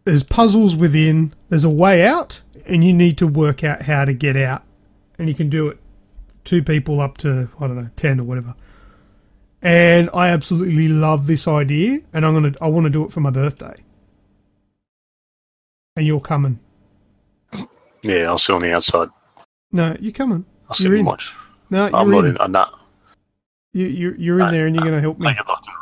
there's puzzles within, there's a way out, and you need to work out how to get out. And you can do it 2 people up to, 10 or whatever. And I absolutely love this idea, and I want to do it for my birthday. And you're coming. Yeah, I'll sit on the outside. No, you're coming. I'll sit and watch. No, you're I'm not in. I'm not. You're in there, and you're going to help me. I get locked in the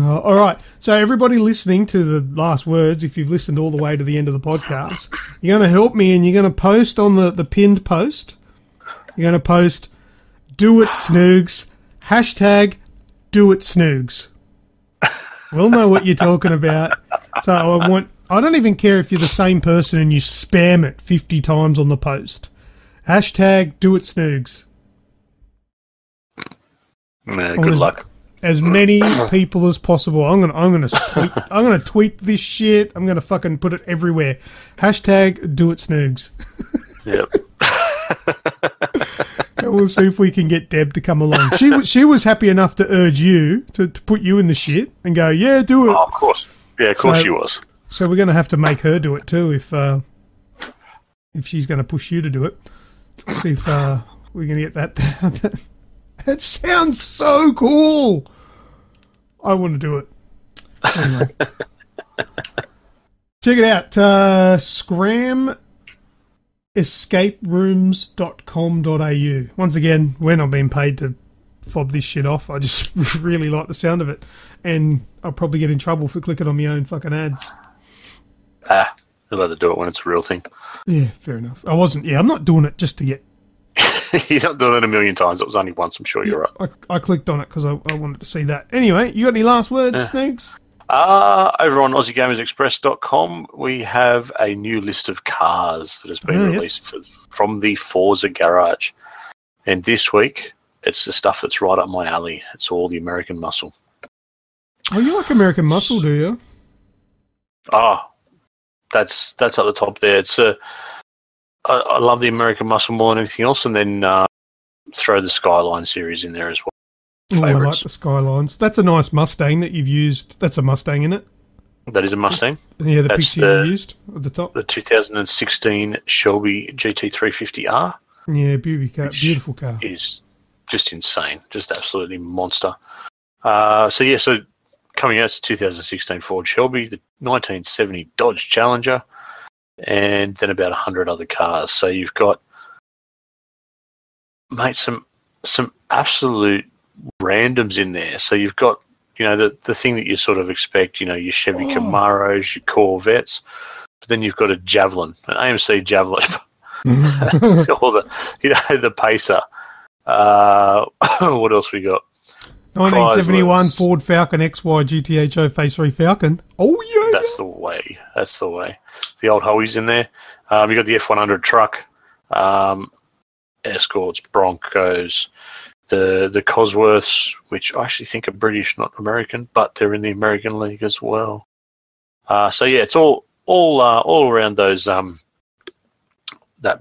room. All right. So everybody listening to the last words, if you've listened all the way to the end of the podcast, you're going to help me, and you're going to post on the pinned post. You're going to post, "Do it, Snoogs." Hashtag, "Do it, Snoogs." We'll know what you're talking about. So I don't even care if you're the same person and you spam it 50 times on the post. Hashtag, "Do it, Snoogs." Good luck. As many people as possible. I'm gonna tweet this shit. I'm gonna fucking put it everywhere. Hashtag, "Do it, Snoogs." Yep. And we'll see if we can get Deb to come along. She was happy enough to urge you to put you in the shit and go, yeah, do it. Oh, of course. Yeah, of course she was. So we're going to have to make her do it too if she's going to push you to do it. See if we're going to get that down. That sounds so cool. I want to do it. Anyway. Check it out. scramescaperooms.com.au. Once again, we're not being paid to fob this shit off. I just really like the sound of it. And I'll probably get in trouble for clicking on my own fucking ads. You're allowed to do it when it's a real thing. Yeah, fair enough. I'm not doing it just to get... You're not doing it a million times. It was only once, I'm sure you're right. I clicked on it because I wanted to see that. Anyway, you got any last words, Snoogs? Over on aussiegamersexpress.com, we have a new list of cars that has been released from the Forza garage. And this week, it's the stuff that's right up my alley. It's all the American muscle. Oh, you like American muscle, do you? That's at the top there. It's I love the American muscle more than anything else, and then throw the Skyline series in there as well. Oh, I like the Skylines. That's a nice Mustang that you've used. That's a Mustang, isn't it? That is a Mustang. Yeah, that's picture you used at the top. The 2016 Shelby GT350R. Yeah, beautiful car. Is just insane, just absolutely monster. So coming out to 2016 Ford Shelby, the 1970 Dodge Challenger, and then about 100 other cars. So you've got, mate, some absolute randoms in there. So you've got, the thing that you sort of expect, your Chevy Camaros, your Corvettes, but then you've got a Javelin, an AMC Javelin, or the Pacer. What else we got? 1971 Ford Falcon XY GTHO Phase 3 Falcon. Oh, yeah. That's the way. The old Hoey's in there. You got the F100 truck, Escorts, Broncos, the Cosworths, which I actually think are British, not American, but they're in the American League as well. It's all around those that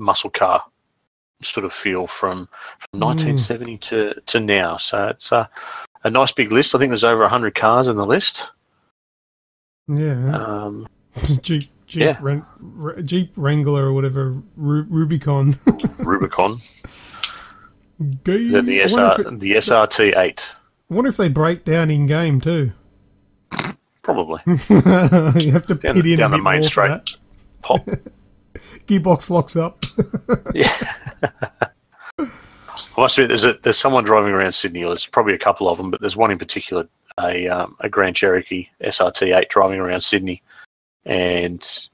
muscle car sort of feel from 1970 to now. So it's a nice big list. I think there's over 100 cars in the list. Yeah. Jeep Wrangler or whatever, Rubicon. Rubicon. Then the SRT8. I wonder if they break down in game too. Probably. You have to pit in down a the bit main more straight. for that. Pop. Gearbox locks up. Yeah. I must admit, there's someone driving around Sydney. There's probably a couple of them, but there's one in particular, a Grand Cherokee SRT8 driving around Sydney, and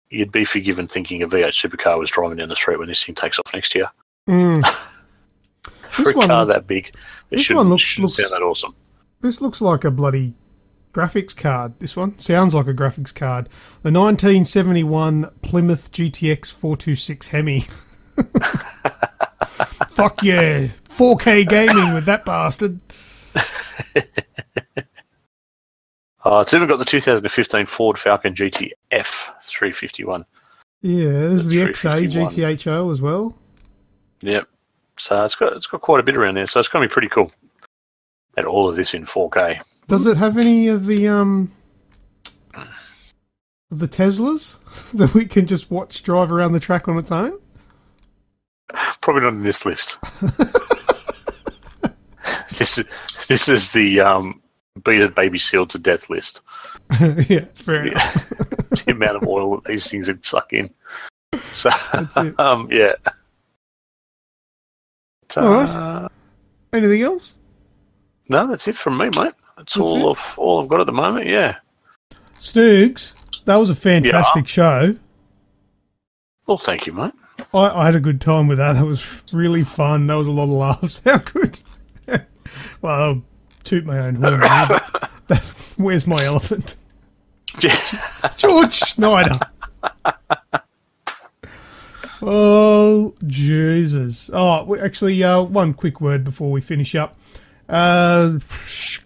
you'd be forgiven thinking a V8 supercar was driving down the street when this thing takes off next year. For a car that big, it shouldn't sound that awesome. This looks like a bloody graphics card. This one sounds like a graphics card. The 1971 Plymouth GTX 426 Hemi. Fuck yeah, 4K gaming with that bastard. It's even got the 2015 Ford Falcon GTF 351. Yeah, there's the XA GTHO as well. Yep. So it's got quite a bit around there. So it's going to be pretty cool. And all of this in 4K. Does it have any of the Teslas that we can just watch drive around the track on its own? Probably not in this list. This is the beat baby sealed to death list. Yeah, fair enough. The amount of oil that these things would suck in. So yeah. All right. Anything else? No, that's it from me, mate. That's all I've got at the moment. Yeah. Snoogs, that was a fantastic show. Well, thank you, mate. I had a good time with that. That was really fun. That was a lot of laughs. How good? Well, I'll toot my own horn. Where's my elephant? George Schneider. Oh, Jesus. Oh, actually, one quick word before we finish up. Ross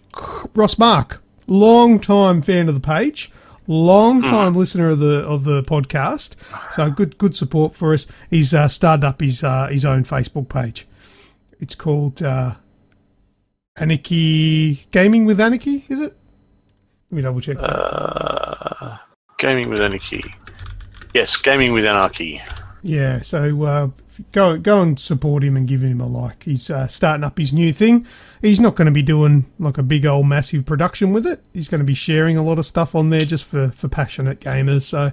Mark, long-time fan of the page. long time listener of the podcast. So good support for us. He's started up his own Facebook page. It's called Anarchy Gaming with Anarchy. Is it? Let me double check. Gaming with Anarchy. Yes, Gaming with Anarchy. Yeah, so go and support him and give him a like. He's starting up his new thing. He's not going to be doing like a big old massive production with it. He's going to be sharing a lot of stuff on there just for passionate gamers. So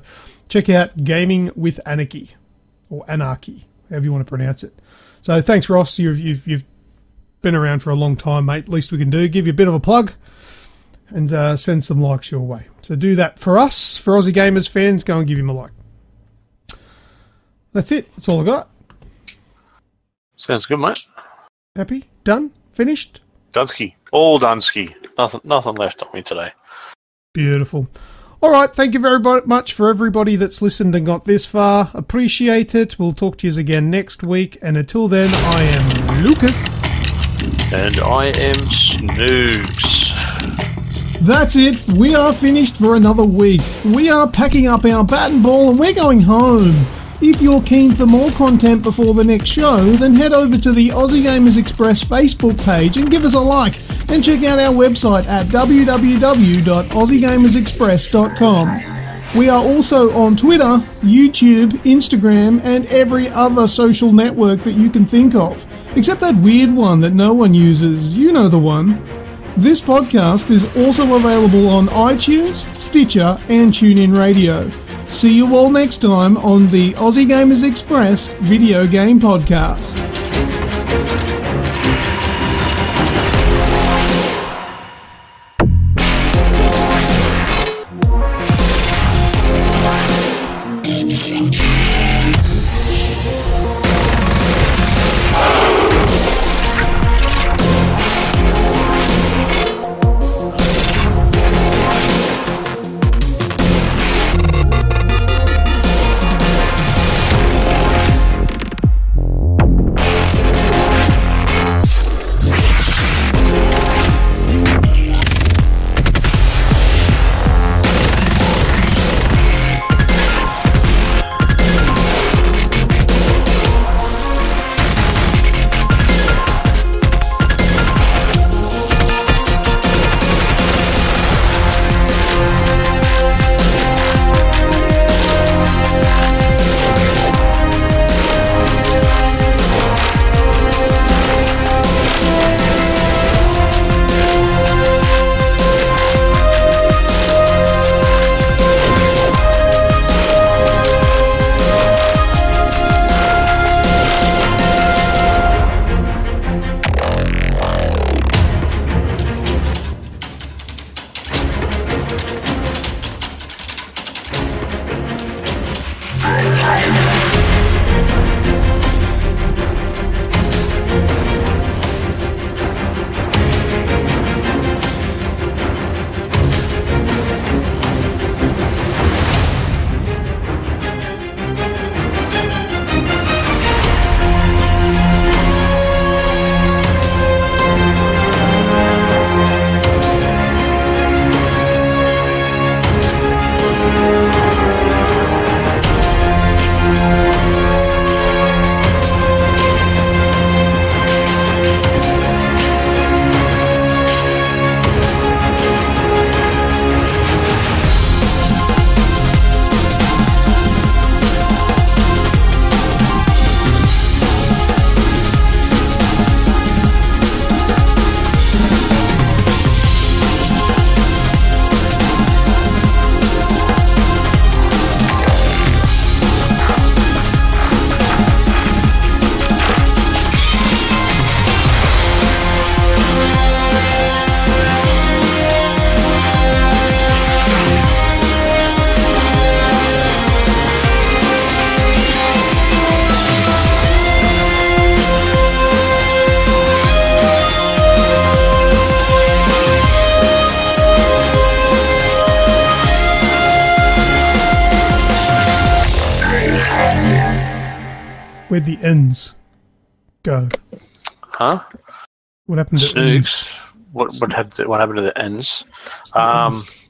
check out Gaming with Anarchy, or Anarchy, however you want to pronounce it. So thanks, Ross. You've been around for a long time, mate. Least we can do, give you a bit of a plug and send some likes your way. So do that for us, for Aussie Gamers fans. Go and give him a like. That's it. That's all I got. Sounds good, mate. Happy? Done? Finished? Dunsky. All Dunsky. Nothing left on me today. Beautiful. All right. Thank you very much for everybody that's listened and got this far. Appreciate it. We'll talk to you again next week. And until then, I am Lucas. And I am Snoogs. That's it. We are finished for another week. We are packing up our bat and ball and we're going home. If you're keen for more content before the next show, then head over to the Aussie Gamers Express Facebook page and give us a like, and check out our website at www.aussiegamersexpress.com. We are also on Twitter, YouTube, Instagram, and every other social network that you can think of, except that weird one that no one uses. You know the one. This podcast is also available on iTunes, Stitcher, and TuneIn Radio. See you all next time on the Aussie Gamers Express Video Game Podcast. Where'd the ends go? Huh? What happened to Snoogs? What happened to the ends?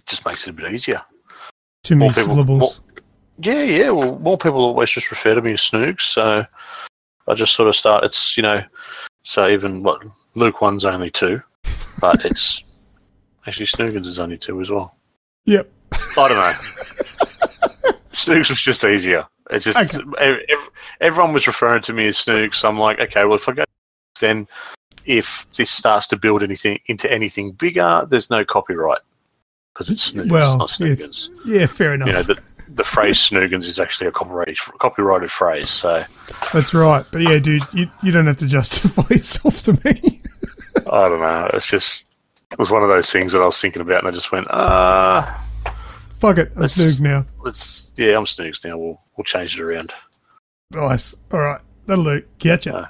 Just makes it a bit easier. Too many syllables. Well, more people always just refer to me as Snoogs, so I just sort of start. It's so even Luke 1's only 2, but it's actually Snoogans is only 2 as well. Yep. I don't know. Snoogs was just easier. It's just everyone was referring to me as Snoogs, so I'm like, okay, well, if I go, then if this starts to build into anything bigger, there's no copyright because it's Snoogans, well, not Snoogans. Yeah, fair enough. You know, the phrase Snoogans is actually a copyrighted phrase, so... That's right. But yeah, dude, you don't have to justify yourself to me. I don't know. It was one of those things that I was thinking about, and I just went, fuck it, I'm Snoogs now. I'm Snoogs now. We'll change it around. Nice. All right. That'll do. Catch ya.